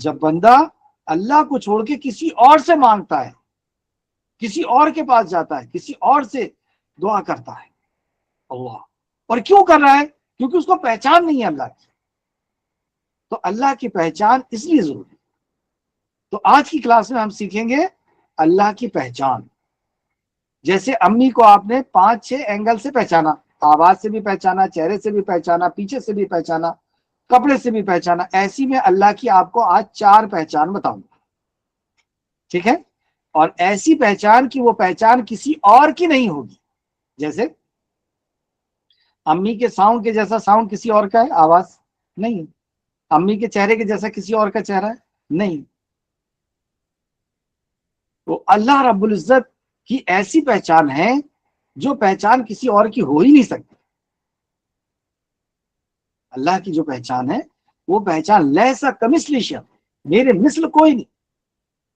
جب بندہ اللہ کو چھوڑ کے کسی اور سے مانگتا ہے، کسی اور کے پاس جاتا ہے، کسی اور سے دعا کرتا ہے اللہ۔ اور کیوں کر رہا ہے؟ کیونکہ اس کو پہچان نہیں ہے اللہ کی۔ تو اللہ کی پہچان اس لیے ضروری ہے۔ تو آج کی کلاس میں ہم سیکھیں گے اللہ کی پہچان۔ جیسے امی کو آپ نے 5-6 اینگل سے پہچانا، آواز سے بھی پہچانا، چہرے سے بھی پہچانا، پیچھے سے بھی پہچانا، کپڑے سے بھی پہچانا، ایسی میں اللہ کی آپ کو آج 4 پہچان بتاؤں گا، ٹھیک ہے؟ اور ایسی پہچان کی وہ پہچان کسی اور کی نہیں ہوگی۔ جیسے امی کے ساؤنڈ کے جیسا ساؤنڈ کسی اور کا ہے، آواز نہیں، امی کے چہرے کے جیسا کسی اور کا چہرہ ہے نہیں۔ تو اللہ رب العزت کی ایسی پہچان ہے جو پہچان کسی اور کی ہو ہی نہیں سکتی۔ اللہ کی جو پہچان ہے وہ پہچان لیسا کمثلہ شیء، میرے مثل کوئی نہیں۔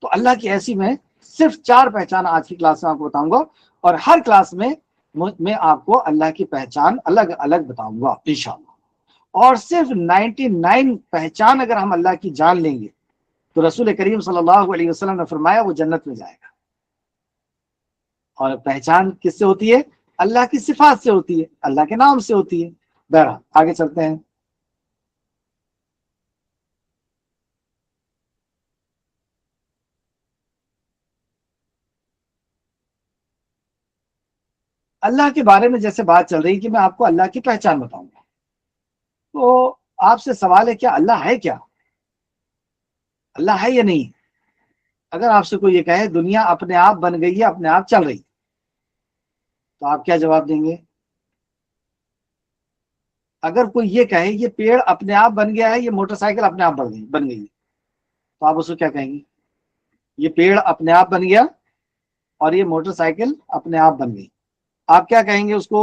تو اللہ کی ایسی میں صرف 4 پہچان آج کی کلاس میں آپ کو بتاؤں گا، اور ہر کلاس میں میں آپ کو اللہ کی پہچان الگ الگ بتاؤں گا انشاءاللہ۔ اور صرف 99 پہچان اگر ہم اللہ کی جان لیں گے تو رسول کریم صلی اللہ علیہ وسلم نے فرمایا وہ جنت میں جائے گا۔ اور پہچان کس سے ہوتی ہے؟ اللہ کی صفات سے ہوتی ہے، اللہ کے نام سے ہوتی ہے۔ بہرحال آگے چلتے ہیں۔ اللہ کے بارے میں جیسے بات چل رہی کہ میں آپ کو اللہ کی پہچان بتاؤں گا، تو آپ سے سوال ہے کیا اللہ ہے؟ کیا اللہ ہے یا نہیں؟ اگر آپ سے کوئی یہ کہے دنیا اپنے آپ بن گئی ہے، اپنے آپ چل رہی، تو آپ کیا جواب دیں گے؟ اگر کوئی یہ کہے یہ پیڑ اپنے آپ بن گیا ہے، یہ موٹر سائیکل اپنے آپ بن گئی ہے، تو آپ اس کو کیا کہیں گے؟ یہ پیڑ اپنے آپ بن گیا اور یہ موٹر سائیکل اپنے آپ بن گئی، آپ کیا کہیں گے اس کو؟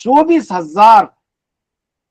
24,000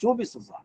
24,000।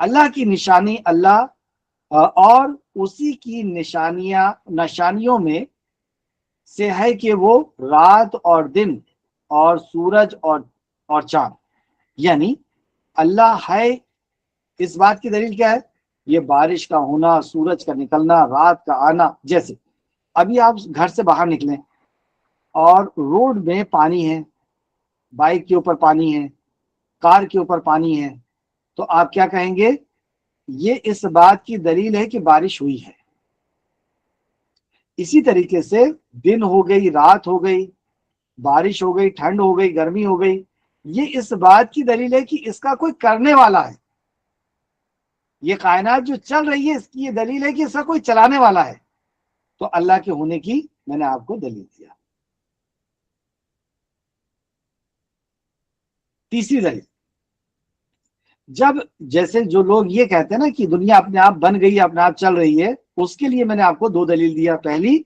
اللہ کی نشانی اللہ اور اسی کی نشانیوں میں سے ہے کہ وہ رات اور دن اور سورج اور چاند، یعنی اللہ ہے، اس بات کی دلیل کیا ہے؟ یہ بارش کا ہونا، سورج کا نکلنا، رات کا آنا. جیسے ابھی آپ گھر سے باہر نکلیں اور روڈ میں پانی ہے، بائک کے اوپر پانی ہے، کار کے اوپر پانی ہے، تو آپ کیا کہیں گے؟ یہ اس بات کی دلیل ہے کہ بارش ہوئی ہے. اسی طریقے سے دن ہو گئی، رات ہو گئی، بارش ہو گئی، ٹھنڈ ہو گئی، گرمی ہو گئی، یہ اس بات کی دلیل ہے کہ اس کا کوئی کرنے والا ہے. یہ کائنات جو چل رہی ہے اس کی یہ دلیل ہے کہ اس کا کوئی چلانے والا ہے. تو اللہ کے ہونے کی میں نے آپ کو دلیل دیا. تیسری دلیل، جب جیسے جو لوگ یہ کہتے ہیں نا کہ دنیا اپنے آپ بن گئی ہے، اپنے آپ چل رہی ہے، اس کے لیے میں نے آپ کو دو دلیل دیا. پہلی،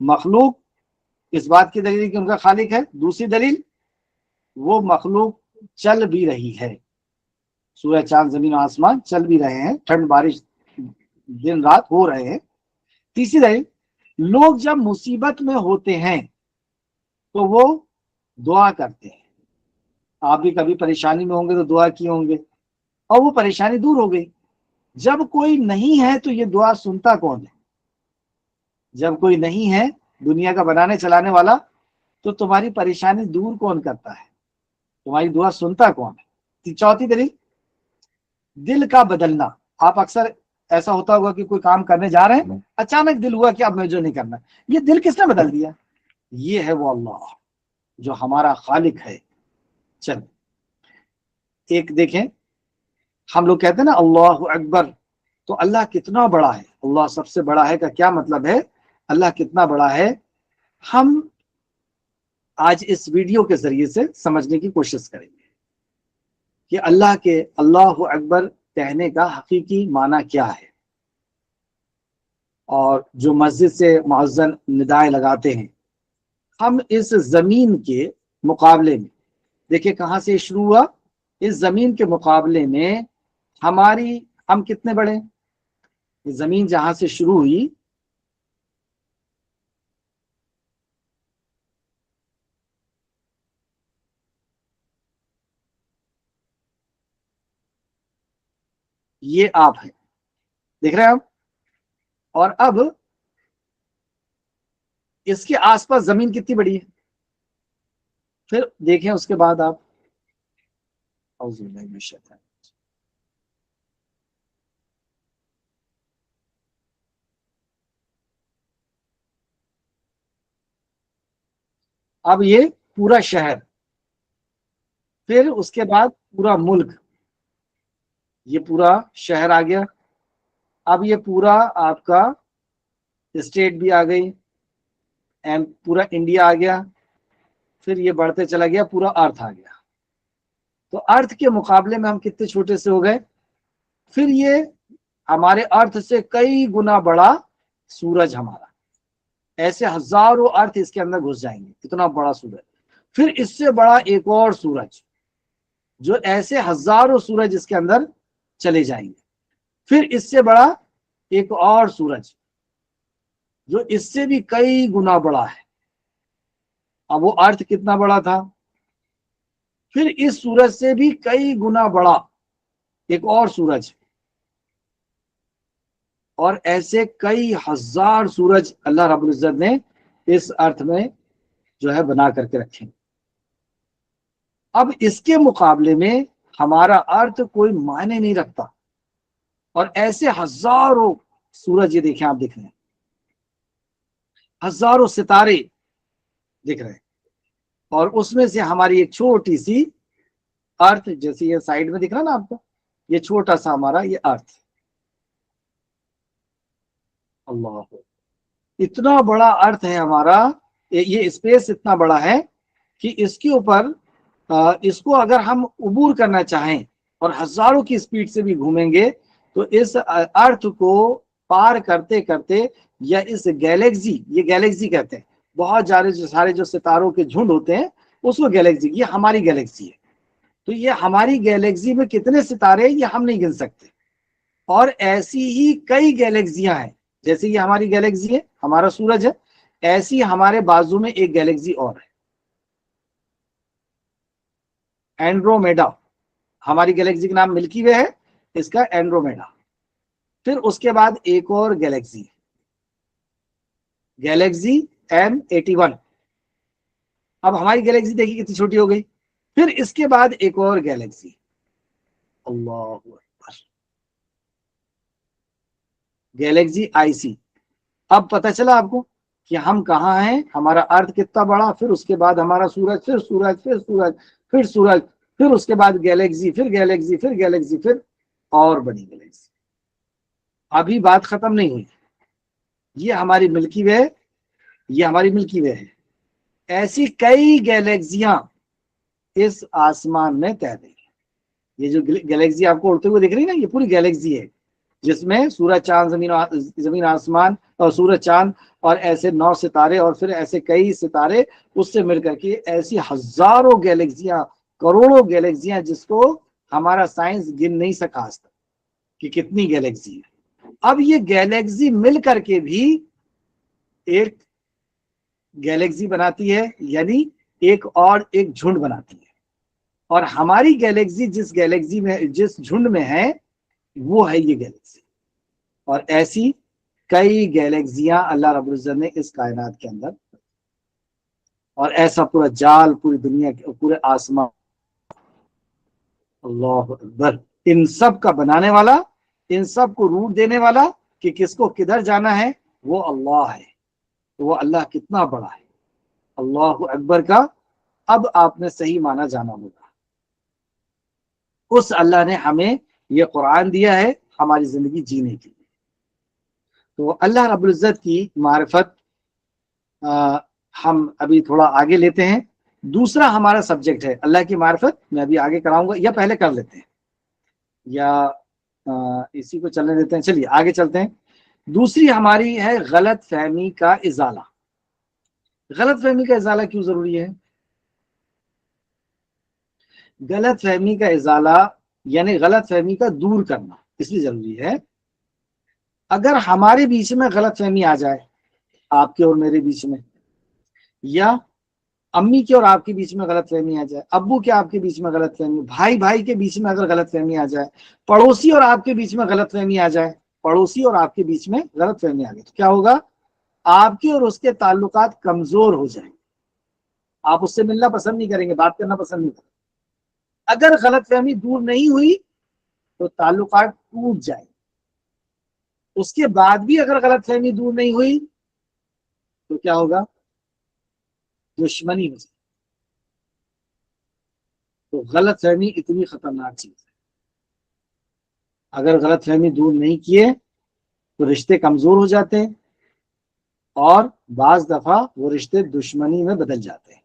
مخلوق اس بات کی دلیل کہ ان کا خالق ہے. دوسری دلیل، وہ مخلوق چل بھی رہی ہے، سورج چاند زمین و آسمان چل بھی رہے ہیں، ٹھنڈ بارش دن رات ہو رہے ہیں. تیسری دلیل، لوگ جب مصیبت میں ہوتے ہیں تو وہ دعا کرتے ہیں. آپ بھی کبھی پریشانی میں ہوں گے تو دعا کیے ہوں گے اور وہ پریشانی دور ہو گئی. جب کوئی نہیں ہے تو یہ دعا سنتا کون ہے؟ جب کوئی نہیں ہے دنیا کا بنانے چلانے والا، تو تمہاری پریشانی دور کون کرتا ہے؟ تمہاری دعا سنتا کون ہے؟ چوتھی دلیل، دل کا بدلنا. آپ اکثر ایسا ہوتا ہوگا کہ کوئی کام کرنے جا رہے ہیں، اچانک دل ہوا کہ اب مجھے نہیں کرنا. یہ دل کس نے بدل دیا؟ یہ ہے وہ اللہ جو ہمارا خالق ہے. چل ایک دیکھیں، ہم لوگ کہتے ہیں نا اللہ اکبر، تو اللہ کتنا بڑا ہے، اللہ سب سے بڑا ہے کا کیا مطلب ہے؟ اللہ کتنا بڑا ہے ہم آج اس ویڈیو کے ذریعے سے سمجھنے کی کوشش کریں گے کہ اللہ کے اللہ اکبر کہنے کا حقیقی معنی کیا ہے. اور جو مسجد سے مؤذن ندائیں لگاتے ہیں، ہم اس زمین کے مقابلے میں دیکھیں کہاں سے شروع ہوا، اس زمین کے مقابلے میں ہم کتنے بڑے؟ زمین جہاں سے شروع ہوئی یہ آپ ہیں، دیکھ رہے ہیں آپ؟ اور اب اس کے آس پاس زمین کتنی بڑی ہے؟ پھر دیکھیں اس کے بعد آپ، اعوذ باللہ من الشیطان، اب یہ پورا شہر، پھر اس کے بعد پورا ملک، یہ پورا شہر آ گیا. اب یہ پورا آپ کا اسٹیٹ بھی آ گئی، پورا انڈیا آ گیا. پھر یہ بڑھتے چلا گیا، پورا ارتھ آ گیا. تو ارتھ کے مقابلے میں ہم کتنے چھوٹے سے ہو گئے؟ پھر یہ ہمارے ارتھ سے کئی گنا بڑا سورج ہمارا، ایسے ہزاروں ارتھ اس کے اندر گھس جائیں گے، اتنا بڑا سورج. پھر اس سے بڑا ایک اور سورج، جو ایسے ہزاروں سورج اس کے اندر چلے جائیں گے. پھر اس سے بڑا ایک اور سورج جو اس سے بھی کئی گنا بڑا ہے. اب وہ ارتھ کتنا بڑا تھا؟ پھر اس سورج سے بھی کئی گنا بڑا ایک اور سورج، اور ایسے کئی ہزار سورج اللہ رب العزت نے اس ارتھ میں جو ہے بنا کر کے رکھے. اب اس کے مقابلے میں ہمارا ارتھ کوئی معنی نہیں رکھتا، اور ایسے ہزاروں سورج یہ دیکھیں آپ دیکھ رہے ہیں، ہزاروں ستارے دکھ رہے ہیں، اور اس میں سے ہماری ایک چھوٹی سی ارتھ، جیسے یہ سائڈ میں دکھ رہا نا آپ کو، یہ چھوٹا سا ہمارا یہ ارتھ. اللہ، اتنا بڑا ارتھ ہے ہمارا، یہ اسپیس اتنا بڑا ہے کہ اس کے اوپر اس کو اگر ہم عبور کرنا چاہیں اور ہزاروں کی سپیڈ سے بھی گھومیں گے تو اس ارتھ کو پار کرتے کرتے، یا اس گیلیکسی، یہ گیلیکسی کہتے ہیں، بہت سارے جو ستاروں کے جھنڈ ہوتے ہیں اس کو گیلیکسی، یہ ہماری گیلیکسی ہے. تو یہ ہماری گیلیکسی میں کتنے ستارے ہیں یہ ہم نہیں گن سکتے. اور ایسی ہی کئی گیلیکسیاں ہیں، جیسے یہ ہماری گیلیکسی ہے، ہمارا سورج ہے، ایسی ہمارے بازو میں ایک گیلیکسی اور ہے، اینڈرومیڈا۔ ہماری گیلیکسی کا نام ملکی وے ہے، اس کا اینڈرومیڈا۔ پھر اس کے بعد ایک اور گیلیکسی، گیلیکسی M81۔ اب ہماری گیلیکسی دیکھیے کتنی چھوٹی ہو گئی۔ پھر اس کے بعد ایک اور گیلیکسی، اللہ اکبر، گیلیکسی IC۔ اب پتہ چلا آپ کو کہ ہم کہاں ہیں، ہمارا ارتھ کتنا بڑا، پھر اس کے بعد ہمارا سورج، پھر سورج، پھر سورج، پھر سورج، پھر اس کے بعد گیلیکسی، پھر گیلیکسی، پھر گیلیکسی، پھر اور بڑی گیلیکسی۔ ابھی بات ختم نہیں ہوئی، یہ ہماری ملکی وے، یہ ہماری ملکی وے ہے، ایسی کئی گیلیکسیاں اس آسمان میں تیرتی ہیں۔ یہ جو گیلیکسی آپ کو اڑتے ہوئے دکھ رہی ہے نا، یہ پوری گیلیکسی ہے، جس میں سورج، چاند، زمین آسمان، اور سورج، چاند، اور ایسے 9 ستارے، اور پھر ایسے کئی ستارے اس سے مل کر کے ایسی ہزاروں گیلیکسیاں، کروڑوں گیلیکسیاں، جس کو ہمارا سائنس گن نہیں سکا آج تک کہ کتنی گیلیکسی ہے۔ اب یہ گیلیکسی مل کر کے بھی ایک گیلیکسی بناتی ہے، یعنی ایک اور ایک جھنڈ بناتی ہے، اور ہماری گیلیکسی جس گیلیکسی میں، جس جھنڈ میں ہے، وہ ہے یہ گیلیکسی۔ اور ایسی کئی گیلیکسیاں اللہ رب العزت نے اس کائنات کے اندر، اور ایسا پورا جال پوری دنیا کے، پورے آسمان، اللہ اکبر، ان سب کا بنانے والا، ان سب کو روٹ دینے والا کہ کس کو کدھر جانا ہے، وہ اللہ ہے۔ تو وہ اللہ کتنا بڑا ہے، اللہ اکبر کا اب آپ نے صحیح معنی جانا ہوگا۔ اس اللہ نے ہمیں یہ قرآن دیا ہے ہماری زندگی جینے کے لیے۔ تو اللہ رب العزت کی معرفت ہم ابھی تھوڑا آگے لیتے ہیں۔ دوسرا ہمارا سبجیکٹ ہے اللہ کی معرفت، میں ابھی آگے کراؤں گا، یا پہلے کر لیتے ہیں، یا اسی کو چلنے دیتے ہیں، چلیے آگے چلتے ہیں۔ دوسری ہماری ہے غلط فہمی کا ازالہ۔ غلط فہمی کا ازالہ کیوں ضروری ہے؟ غلط فہمی کا ازالہ یعنی غلط فہمی کا دور کرنا اس لیے ضروری ہے۔ اگر ہمارے بیچ میں غلط فہمی آ جائے، آپ کے اور میرے بیچ میں، یا امی کے اور آپ کے بیچ میں غلط فہمی آ جائے، ابو کے آپ کے بیچ میں غلط فہمی، بھائی بھائی کے بیچ میں اگر غلط فہمی آ جائے، پڑوسی اور آپ کے بیچ میں غلط فہمی آ جائے، پڑوسی اور آپ کے بیچ میں غلط فہمی آ گئی، تو کیا ہوگا؟ آپ کے اور اس کے تعلقات کمزور ہو جائیں گے، آپ اس سے ملنا پسند نہیں کریں گے، بات کرنا پسند نہیں کریں گے۔ اگر غلط فہمی دور نہیں ہوئی تو تعلقات ٹوٹ جائیں گے، اس کے بعد بھی اگر غلط فہمی دور نہیں ہوئی تو کیا ہوگا؟ دشمنی ہو جائے۔ تو غلط فہمی اتنی خطرناک چیز ہے، اگر غلط فہمی دور نہیں کیے تو رشتے کمزور ہو جاتے ہیں، اور بعض دفعہ وہ رشتے دشمنی میں بدل جاتے ہیں۔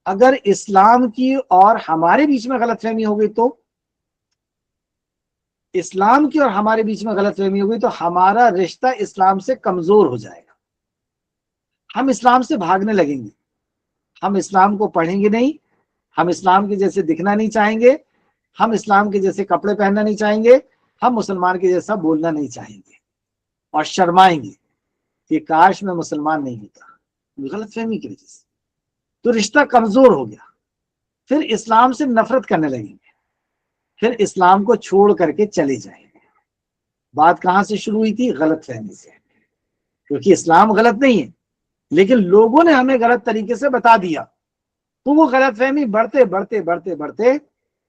اگر اسلام کی اور ہمارے بیچ میں غلط فہمی ہو گئی تو، اسلام کی اور ہمارے بیچ میں غلط فہمی ہو گئی تو ہمارا رشتہ اسلام سے کمزور ہو جائے گا، ہم اسلام سے بھاگنے لگیں گے، ہم اسلام کو پڑھیں گے نہیں، ہم اسلام کے جیسے دکھنا نہیں چاہیں گے، ہم اسلام کے جیسے کپڑے پہننا نہیں چاہیں گے، ہم مسلمان کے جیسا بولنا نہیں چاہیں گے، اور شرمائیں گے کہ کاش میں مسلمان نہیں ہوتا، غلط فہمی کی وجہ سے۔ تو رشتہ کمزور ہو گیا، پھر اسلام سے نفرت کرنے لگیں گے، پھر اسلام کو چھوڑ کر کے چلے جائیں گے۔ بات کہاں سے شروع ہوئی تھی؟ غلط فہمی سے، کیونکہ اسلام غلط نہیں ہے، لیکن لوگوں نے ہمیں غلط طریقے سے بتا دیا، تو وہ غلط فہمی بڑھتے بڑھتے بڑھتے بڑھتے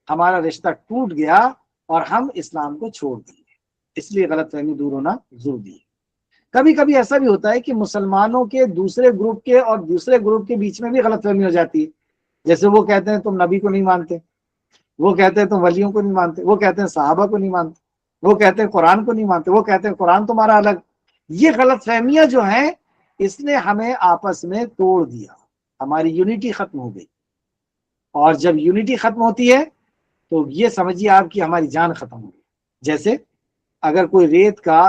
ہمارا رشتہ ٹوٹ گیا، اور ہم اسلام کو چھوڑ دیے۔ اس لیے غلط فہمی دور ہونا ضروری ہے۔ کبھی کبھی ایسا بھی ہوتا ہے کہ مسلمانوں کے دوسرے گروپ کے اور دوسرے گروپ کے بیچ میں بھی غلط فہمی ہو جاتی ہے، جیسے وہ کہتے ہیں تم نبی کو نہیں مانتے، وہ کہتے ہیں تم ولیوں کو نہیں مانتے، وہ کہتے ہیں صحابہ کو نہیں مانتے، وہ کہتے ہیں قرآن کو نہیں مانتے، وہ کہتے ہیں قرآن تمہارا الگ۔ یہ غلط فہمیاں جو ہیں، اس نے ہمیں آپس میں توڑ دیا، ہماری یونٹی ختم ہو گئی، اور جب یونٹی ختم ہوتی ہے تو یہ سمجھیے آپ کی ہماری جان ختم ہو گئی۔ جیسے اگر کوئی ریت کا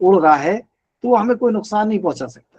اڑ رہا ہے تو وہ ہمیں کوئی نقصان نہیں پہنچا سکتا،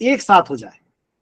ایک ساتھ ہو جائے،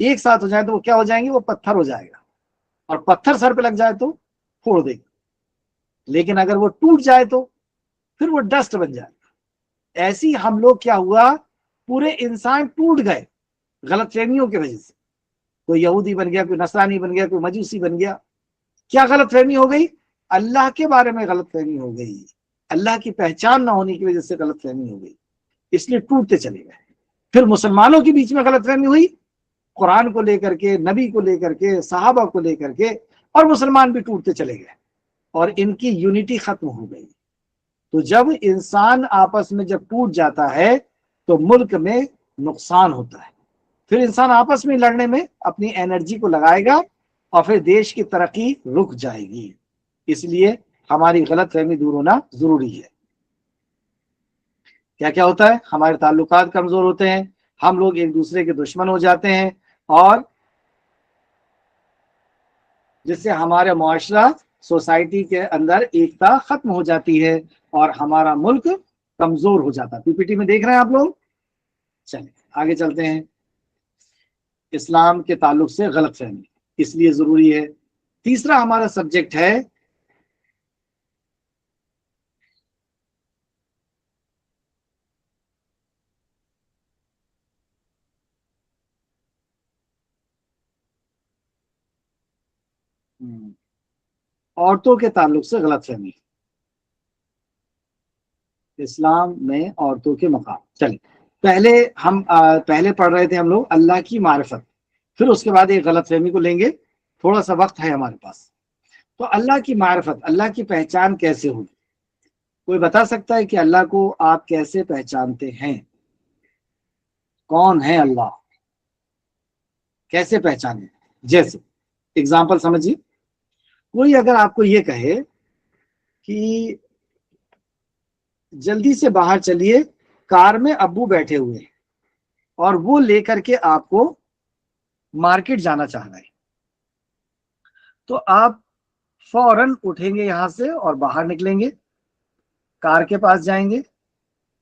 ایک ساتھ ہو جائے تو وہ کیا ہو جائیں گے؟ وہ پتھر ہو جائے گا۔ اور پتھر سر پہ لگ جائے تو پھوڑ دے گا، لیکن اگر وہ ٹوٹ جائے تو پھر وہ ڈسٹ بن جائے گا۔ ایسی ہم لوگ کیا ہوا، پورے انسان ٹوٹ گئے غلط فہمیوں کی وجہ سے۔ کوئی یہودی بن گیا، کوئی نصرانی بن گیا، کوئی مجوسی بن گیا۔ کیا غلط فہمی ہو گئی؟ اللہ کے بارے میں غلط فہمی ہو گئی، اللہ کی پہچان نہ ہونے کی وجہ سے غلط فہمی ہو گئی، اس لیے ٹوٹتے چلے گئے۔ پھر مسلمانوں کے بیچ میں غلط فہمی ہوئی، قرآن کو لے کر کے، نبی کو لے کر کے، صحابہ کو لے کر کے، اور مسلمان بھی ٹوٹتے چلے گئے اور ان کی یونٹی ختم ہو گئی۔ تو جب انسان آپس میں جب ٹوٹ جاتا ہے تو ملک میں نقصان ہوتا ہے، پھر انسان آپس میں لڑنے میں اپنی انرجی کو لگائے گا اور پھر دیش کی ترقی رک جائے گی۔ اس لیے ہماری غلط فہمی دور ہونا ضروری ہے۔ کیا کیا ہوتا ہے؟ ہمارے تعلقات کمزور ہوتے ہیں، ہم لوگ ایک دوسرے کے دشمن ہو جاتے ہیں، اور جس سے ہمارا معاشرہ، سوسائٹی کے اندر ایکتا ختم ہو جاتی ہے اور ہمارا ملک کمزور ہو جاتا ہے۔ پی پی ٹی میں دیکھ رہے ہیں آپ لوگ؟ چلیں آگے چلتے ہیں۔ اسلام کے تعلق سے غلط فہمی اس لیے ضروری ہے۔ تیسرا ہمارا سبجیکٹ ہے عورتوں کے تعلق سے غلط فہمی، اسلام میں عورتوں کے مقام۔ چلیں پہلے پڑھ رہے تھے ہم لوگ اللہ کی معرفت، پھر اس کے بعد ایک غلط فہمی کو لیں گے، تھوڑا سا وقت ہے ہمارے پاس۔ تو اللہ کی معرفت، اللہ کی پہچان کیسے ہوگی؟ کوئی بتا سکتا ہے کہ اللہ کو آپ کیسے پہچانتے ہیں؟ کون ہے اللہ، کیسے پہچانے؟ جیسے اگزامپل سمجھیے، کوئی اگر آپ کو یہ کہے کہ جلدی سے باہر چلیے، کار میں ابو بیٹھے ہوئے ہیں اور وہ لے کر کے آپ کو مارکیٹ جانا چاہ رہے ہیں، تو آپ فوراً اٹھیں گے یہاں سے اور باہر نکلیں گے، کار کے پاس جائیں گے۔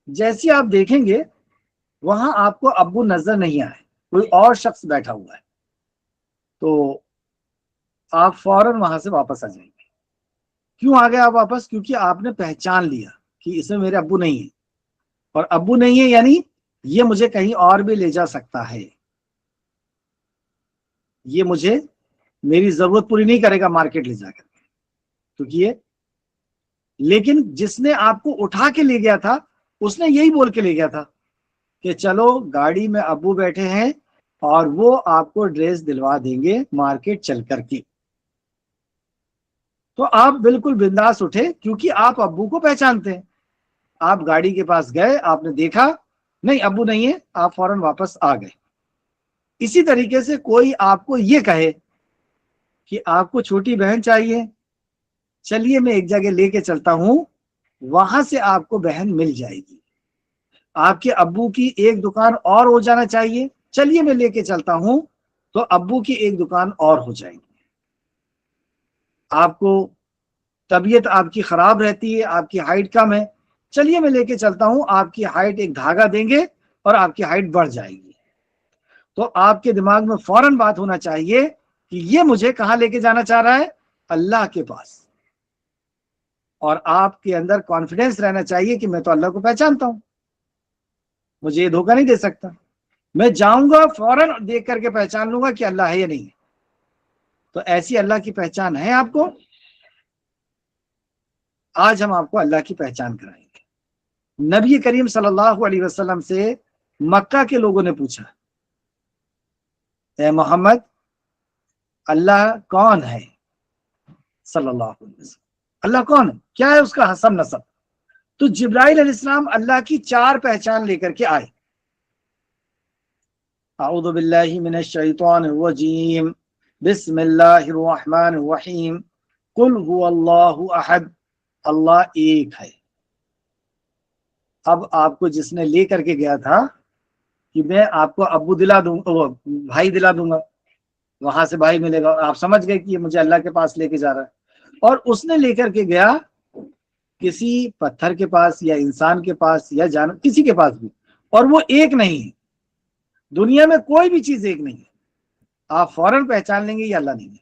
جیسے آپ دیکھیں گے وہاں آپ کو ابو نظر نہیں آئے، کوئی اور شخص بیٹھا ہوا ہے، تو آپ فوراً وہاں سے واپس آ جائیں گے۔ کیوں آ گئے آپ واپس؟ کیونکہ آپ نے پہچان لیا کہ اس میں میرے ابو نہیں ہے، اور ابو نہیں ہے یعنی یہ مجھے کہیں اور بھی لے جا سکتا ہے، یہ مجھے میری ضرورت پوری نہیں کرے گا مارکیٹ لے جا کر، کیونکہ یہ، لیکن جس نے آپ کو اٹھا کے لے گیا تھا اس نے یہی بول کے لے گیا تھا کہ چلو گاڑی میں ابو بیٹھے ہیں اور وہ آپ کو ڈریس دلوا دیں گے مارکیٹ چل کر کے، تو آپ بالکل بنداس اٹھے کیونکہ آپ ابو کو پہچانتے ہیں۔ آپ گاڑی کے پاس گئے، آپ نے دیکھا نہیں ابو نہیں ہے، آپ فوراً واپس آ گئے۔ اسی طریقے سے کوئی آپ کو یہ کہے کہ آپ کو چھوٹی بہن چاہیے، چلیے میں ایک جگہ لے کے چلتا ہوں، وہاں سے آپ کو بہن مل جائے گی۔ آپ کے ابو کی ایک دکان اور ہو جانا چاہیے، چلیے میں لے کے چلتا ہوں، تو ابو کی ایک دکان اور ہو جائے گی۔ آپ کو طبیعت آپ کی خراب رہتی ہے، آپ کی ہائٹ کم ہے، چلیے میں لے کے چلتا ہوں، آپ کی ہائٹ ایک دھاگا دیں گے اور آپ کی ہائٹ بڑھ جائے گی۔ تو آپ کے دماغ میں فوراً بات ہونا چاہیے کہ یہ مجھے کہاں لے کے جانا چاہ رہا ہے؟ اللہ کے پاس۔ اور آپ کے اندر کانفیڈنس رہنا چاہیے کہ میں تو اللہ کو پہچانتا ہوں، مجھے یہ دھوکہ نہیں دے سکتا، میں جاؤں گا فوراً دیکھ کر کے پہچان لوں گا کہ اللہ ہے یا نہیں ہے۔ تو ایسی اللہ کی پہچان ہے آپ کو؟ آج ہم آپ کو اللہ کی پہچان کرائیں گے۔ نبی کریم صلی اللہ علیہ وسلم سے مکہ کے لوگوں نے پوچھا، اے محمد اللہ کون ہے؟ صلی اللہ علیہ وسلم اللہ کون ہے، کیا ہے اس کا حسب نسب؟ تو جبرائیل علیہ السلام اللہ کی 4 پہچان لے کر کے آئے۔ اعوذ باللہ من الشیطان الرجیم، بسم اللہ الرحمن الرحیم، قل هو اللہ احد، اللہ ایک ہے۔ اب آپ کو جس نے لے کر کے گیا تھا کہ میں آپ کو ابو دلا دوں گا، بھائی دلا دوں گا، وہاں سے بھائی ملے گا، آپ سمجھ گئے کہ یہ مجھے اللہ کے پاس لے کے جا رہا ہے، اور اس نے لے کر کے گیا کسی پتھر کے پاس یا انسان کے پاس یا جانور کسی کے پاس بھی، اور وہ ایک نہیں ہے، دنیا میں کوئی بھی چیز ایک نہیں ہے، آپ فوراً پہچان لیں گے یہ اللہ نہیں ہے۔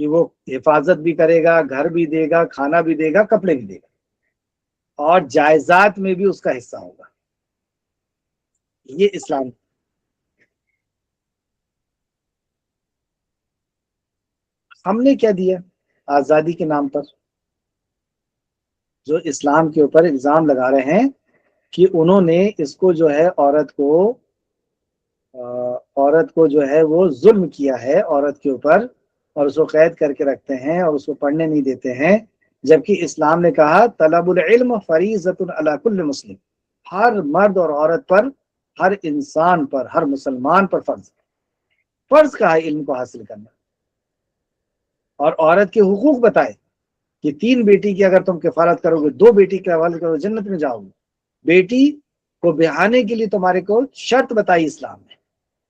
کہ وہ حفاظت بھی کرے گا، گھر بھی دے گا، کھانا بھی دے گا، کپڑے بھی دے گا، اور جائیداد میں بھی اس کا حصہ ہوگا۔ یہ اسلام۔ ہم نے کیا دیا آزادی کے نام پر؟ جو اسلام کے اوپر الزام لگا رہے ہیں کہ انہوں نے اس کو جو ہے عورت کو جو ہے وہ ظلم کیا ہے عورت کے اوپر، اور اس کو قید کر کے رکھتے ہیں اور اس کو پڑھنے نہیں دیتے ہیں، جبکہ اسلام نے کہا طلب العلم فریضۃ علی کل مسلم، ہر مرد اور عورت پر، ہر انسان پر، ہر مسلمان پر فرض کہا ہے علم کو حاصل کرنا۔ اور عورت کے حقوق بتائے کہ 3 بیٹی کی اگر تم کفالت کرو گے، 2 بیٹی کی کفالت کرو جنت میں جاؤ گے۔ بیٹی کو بہانے کے لیے تمہارے کو شرط بتائی اسلام نے،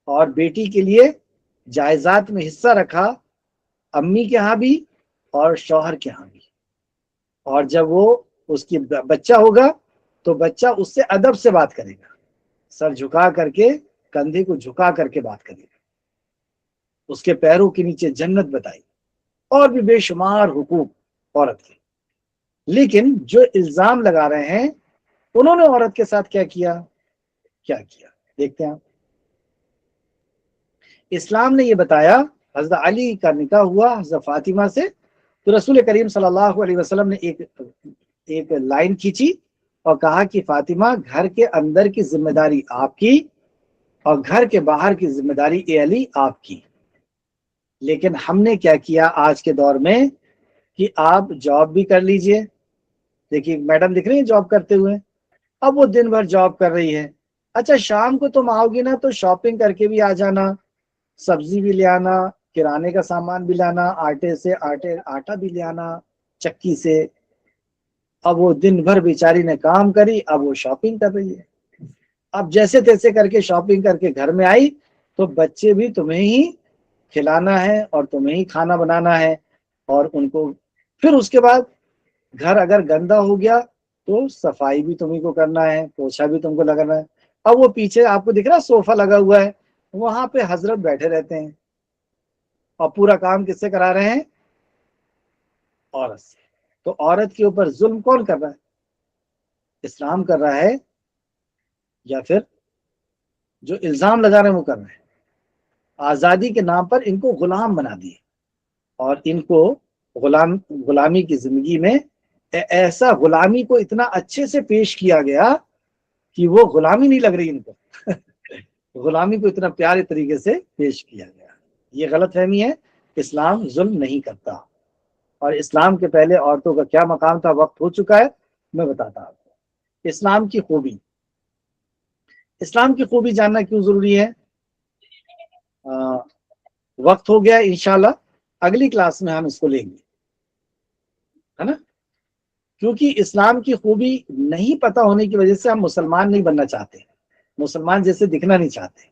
اور بیٹی کے لیے جائیداد میں حصہ رکھا، امی کے ہاں بھی اور شوہر کے ہاں بھی۔ اور جب وہ اس کی بچہ ہوگا تو بچہ اس سے ادب سے بات کرے گا، سر جھکا کر کے، کندھے کو جھکا کر کے بات کرے گا، اس کے پیروں کے نیچے جنت بتائی، اور بھی بے شمار حقوق عورت کے۔ لیکن جو الزام لگا رہے ہیں انہوں نے عورت کے ساتھ کیا کیا دیکھتے ہیں آپ۔ اسلام نے یہ بتایا، حضرت علی کا نکاح ہوا حضرت فاطمہ سے، تو رسول کریم صلی اللہ علیہ وسلم نے ایک لائن کھینچی اور کہا کہ فاطمہ گھر کے اندر کی ذمہ داری آپ کی اور گھر کے باہر کی ذمہ داری اے علی آپ کی۔ لیکن ہم نے کیا کیا آج کے دور میں کہ آپ جاب بھی کر لیجئے، دیکھیے میڈم دکھ رہی ہیں جاب کرتے ہوئے، اب وہ دن بھر جاب کر رہی ہے، اچھا شام کو تم آؤ گی نا تو شاپنگ کر کے بھی آ جانا، سبزی بھی لے آنا، کرانے کا سامان بھی لانا، آٹا بھی لے آنا چکی سے۔ اب وہ دن بھر بیچاری نے کام کری، اب وہ شاپنگ کر رہی ہے، اب جیسے تیسے کر کے شاپنگ کر کے گھر میں آئی تو بچے بھی تمہیں ہی کھلانا ہے اور تمہیں ہی کھانا بنانا ہے، اور ان کو پھر اس کے بعد گھر اگر گندا ہو گیا تو صفائی بھی تمہیں کو کرنا ہے، پوچھا بھی تم کو لگانا ہے۔ اب وہ پیچھے آپ کو دکھ رہا صوفہ لگا ہوا ہے، وہاں پہ حضرت بیٹھے رہتے ہیں، اور پورا کام کس سے کرا رہے ہیں؟ عورت سے۔ تو عورت کے اوپر ظلم کون کر رہا ہے؟ اسلام کر رہا ہے یا پھر جو الزام لگا رہے ہیں وہ کر رہے ہیں؟ آزادی کے نام پر ان کو غلام بنا دیے، اور ان کو غلامی کی زندگی میں ایسا غلامی کو اتنا اچھے سے پیش کیا گیا کہ وہ غلامی نہیں لگ رہی ان کو غلامی کو اتنا پیارے طریقے سے پیش کیا گیا۔ یہ غلط فہمی ہے، اسلام ظلم نہیں کرتا، اور اسلام کے پہلے عورتوں کا کیا مقام تھا، وقت ہو چکا ہے، میں بتاتا ہوں آپ کو اسلام کی خوبی۔ اسلام کی خوبی جاننا کیوں ضروری ہے؟ وقت ہو گیا، انشاءاللہ اگلی کلاس میں ہم اس کو لیں گے، ہے نا؟ کیونکہ اسلام کی خوبی نہیں پتہ ہونے کی وجہ سے ہم مسلمان نہیں بننا چاہتے، مسلمان جیسے دکھنا نہیں چاہتے۔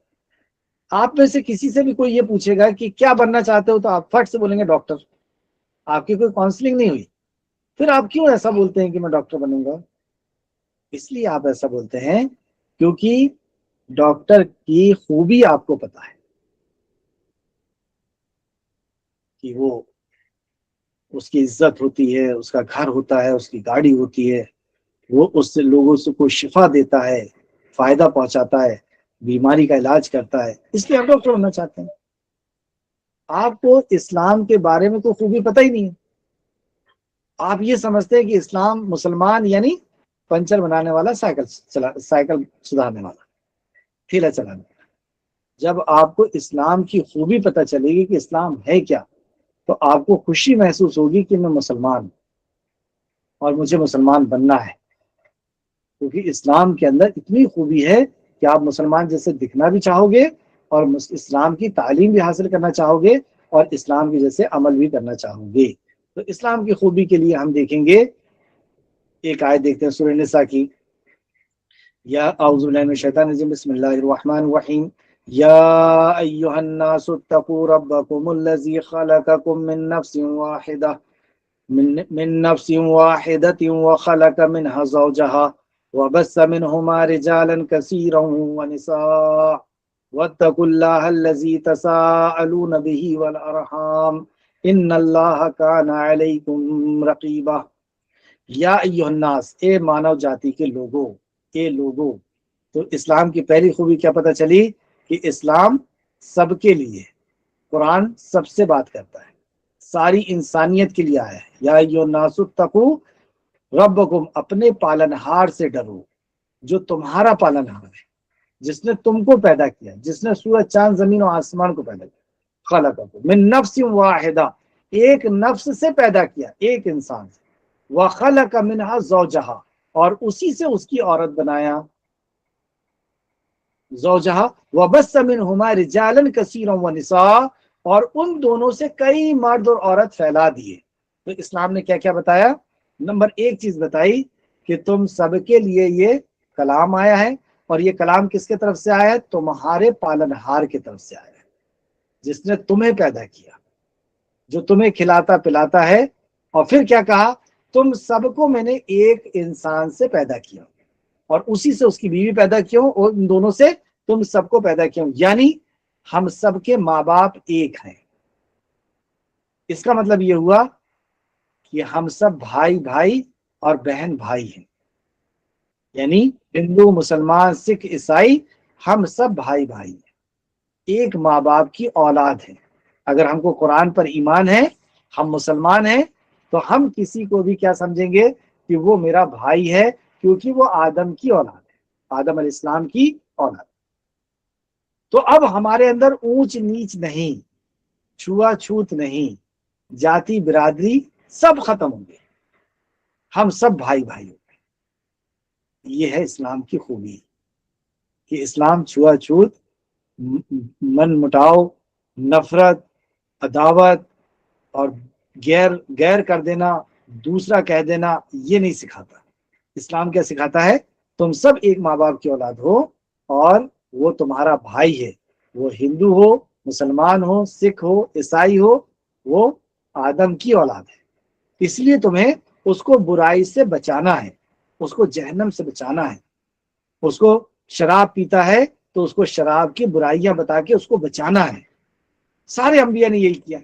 آپ میں سے کسی سے بھی کوئی یہ پوچھے گا کہ کیا بننا چاہتے ہو تو آپ فٹ سے بولیں گے ڈاکٹر۔ آپ کی کوئی کاؤنسلنگ نہیں ہوئی، پھر آپ کیوں ایسا بولتے ہیں کہ میں ڈاکٹر بنوں گا؟ اس لیے آپ ایسا بولتے ہیں کیونکہ ڈاکٹر کی خوبی آپ کو پتا ہے کہ وہ اس کی عزت ہوتی ہے، اس کا گھر ہوتا ہے، اس کی گاڑی ہوتی ہے، وہ اس سے لوگوں سے کو شفا دیتا ہے، فائدہ پہنچاتا ہے، بیماری کا علاج کرتا ہے، اس لیے آپ ڈاکٹر ہونا چاہتے ہیں۔ آپ کو اسلام کے بارے میں کوئی خوبی پتہ ہی نہیں ہے، آپ یہ سمجھتے ہیں کہ اسلام مسلمان یعنی پنچر بنانے والا، سائیکل سدھارنے والا، ٹھیلا چلانے والا۔ جب آپ کو اسلام کی خوبی پتہ چلے گی کہ اسلام ہے کیا، تو آپ کو خوشی محسوس ہوگی کہ میں مسلمان ہوں اور مجھے مسلمان بننا ہے، کیونکہ اسلام کے اندر اتنی خوبی ہے کہ آپ مسلمان جیسے دکھنا بھی چاہو گے، اور اسلام کی تعلیم بھی حاصل کرنا چاہو گے، اور اسلام کے جیسے عمل بھی کرنا چاہو گے۔ تو اسلام کی خوبی کے لیے ہم دیکھیں گے، ایک آیت دیکھتے ہیں سورہ نساء کی، یا اعوذ باللہ من الشیطان الرجیم، بسم اللہ الرحمن الرحیم، یا ایہا الناس اتقوا ربکم الذی خلقکم من نفس واحدہ وخلق منها زوجها وبث منهما رجالا كثيرا ونساء واتقوا الله الذي تساءلون به والأرحام ان اللہ کان علیکم رقیبا، یا ایھا الناس، اے مانو جاتی کے لوگوں، اے لوگوں۔ تو اسلام کی پہلی خوبی کیا پتہ چلی؟ کہ اسلام سب کے لیے، قرآن سب سے بات کرتا ہے، ساری انسانیت کے لیے آیا ہے۔ یا ایھا الناس اتقوا ربکم، اپنے پالنہار سے ڈرو جو تمہارا پالنہار ہے، جس نے تم کو پیدا کیا، جس نے سورج چاند زمین و آسمان کو پیدا کیا۔ خلقکم من نفس واحدہ، ایک نفس سے پیدا کیا، ایک انسان سے۔ وخلق منہا زوجہا، اور اسی سے اس کی عورت بنایا، زوجہا، وبث منہما رجالا کثیرا ونساء، اور ان دونوں سے کئی مرد اور عورت پھیلا دیے۔ تو اسلام نے کیا کیا بتایا؟ نمبر ایک چیز بتائی کہ تم سب کے لیے یہ کلام آیا ہے، اور یہ کلام کس کے طرف سے آیا ہے؟ تمہارے پالنہار کی طرف سے آیا ہے، جس نے تمہیں پیدا کیا، جو تمہیں کھلاتا پلاتا ہے۔ اور پھر کیا کہا؟ تم سب کو میں نے ایک انسان سے پیدا کیا، اور اسی سے اس کی بیوی پیدا کیا ہوں، اور ان دونوں سے تم سب کو پیدا کیا ہوں، یعنی ہم سب کے ماں باپ ایک ہیں۔ اس کا مطلب یہ ہوا کہ ہم سب بھائی بھائی اور بہن بھائی ہیں، یعنی ہندو، مسلمان، سکھ، عیسائی، ہم سب بھائی بھائی ہیں، ایک ماں باپ کی اولاد ہیں۔ اگر ہم کو قرآن پر ایمان ہے، ہم مسلمان ہیں، تو ہم کسی کو بھی کیا سمجھیں گے؟ کہ وہ میرا بھائی ہے، کیونکہ وہ آدم کی اولاد ہے، آدم علیہ السلام کی اولاد۔ تو اب ہمارے اندر اونچ نیچ نہیں، چھوا چھوت نہیں، جاتی برادری سب ختم ہوں گے، ہم سب بھائی بھائی ہوں گے۔ یہ ہے اسلام کی خوبی، کہ اسلام چھوا چھوت، من مٹاؤ، نفرت، عداوت اور غیر کر دینا، دوسرا کہہ دینا، یہ نہیں سکھاتا۔ اسلام کیا سکھاتا ہے؟ تم سب ایک ماں باپ کی اولاد ہو، اور وہ تمہارا بھائی ہے، وہ ہندو ہو، مسلمان ہو، سکھ ہو، عیسائی ہو، وہ آدم کی اولاد ہے۔ اس لیے تمہیں اس کو برائی سے بچانا ہے، اس کو جہنم سے بچانا ہے۔ اس کو شراب پیتا ہے تو اس کو شراب کی برائیاں بتا کے اس کو بچانا ہے۔ سارے انبیاء نے یہی کیا،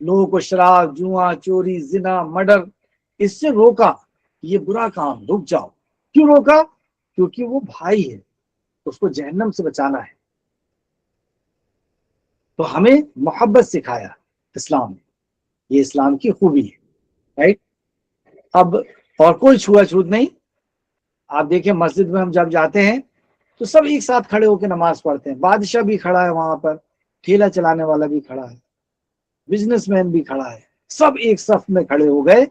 لوگوں کو شراب، جوا، چوری، زنا، مرڈر، اس سے روکا، یہ برا کام، رک جاؤ۔ کیوں روکا؟ کیونکہ وہ بھائی ہے، اس کو جہنم سے بچانا ہے۔ تو ہمیں محبت سکھایا اسلام نے، یہ اسلام کی خوبی ہے، رائٹ؟ اب اور کوئی چھوا چھوت نہیں۔ آپ دیکھیں مسجد میں ہم جب جاتے ہیں تو سب ایک ساتھ کھڑے ہو کے نماز پڑھتے ہیں، بادشاہ بھی کھڑا ہے وہاں پر، ٹھیلا چلانے والا بھی کھڑا ہے، بزنس مین بھی کھڑا ہے، سب ایک صف میں کھڑے ہو گئے،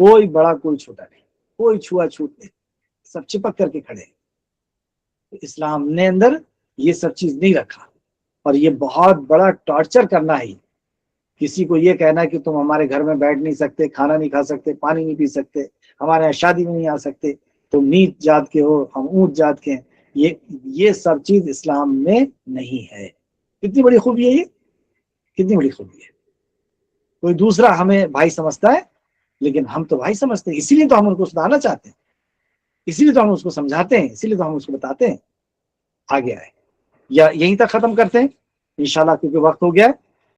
کوئی بڑا کوئی چھوٹا نہیں، کوئی چھوا چھوت نہیں، سب چپک کر کے کھڑے ہیں۔ اسلام نے اندر یہ سب چیز نہیں رکھا، اور یہ بہت بڑا ٹارچر کرنا ہے کسی کو یہ کہنا کہ تم ہمارے گھر میں بیٹھ نہیں سکتے، کھانا نہیں کھا سکتے، پانی نہیں پی سکتے، ہمارے یہاں شادی میں نہیں آ سکتے، تم نیچ جات کے ہو، ہم اونچ جات کے ہیں۔ یہ سب چیز اسلام میں نہیں ہے۔ کتنی بڑی خوبی ہے یہ، کتنی بڑی خوبی ہے۔ کوئی دوسرا ہمیں بھائی سمجھتا ہے، لیکن ہم تو بھائی سمجھتے ہیں، اسی لیے تو ہم ان کو سدھارنا چاہتے ہیں، اسی لیے تو ہم اس کو سمجھاتے ہیں، اسی لیے تو ہم اس کو بتاتے ہیں۔ آگے آئے یا یہیں تک ختم کرتے ہیں انشاءاللہ، کیونکہ وقت ہو گیا ہے۔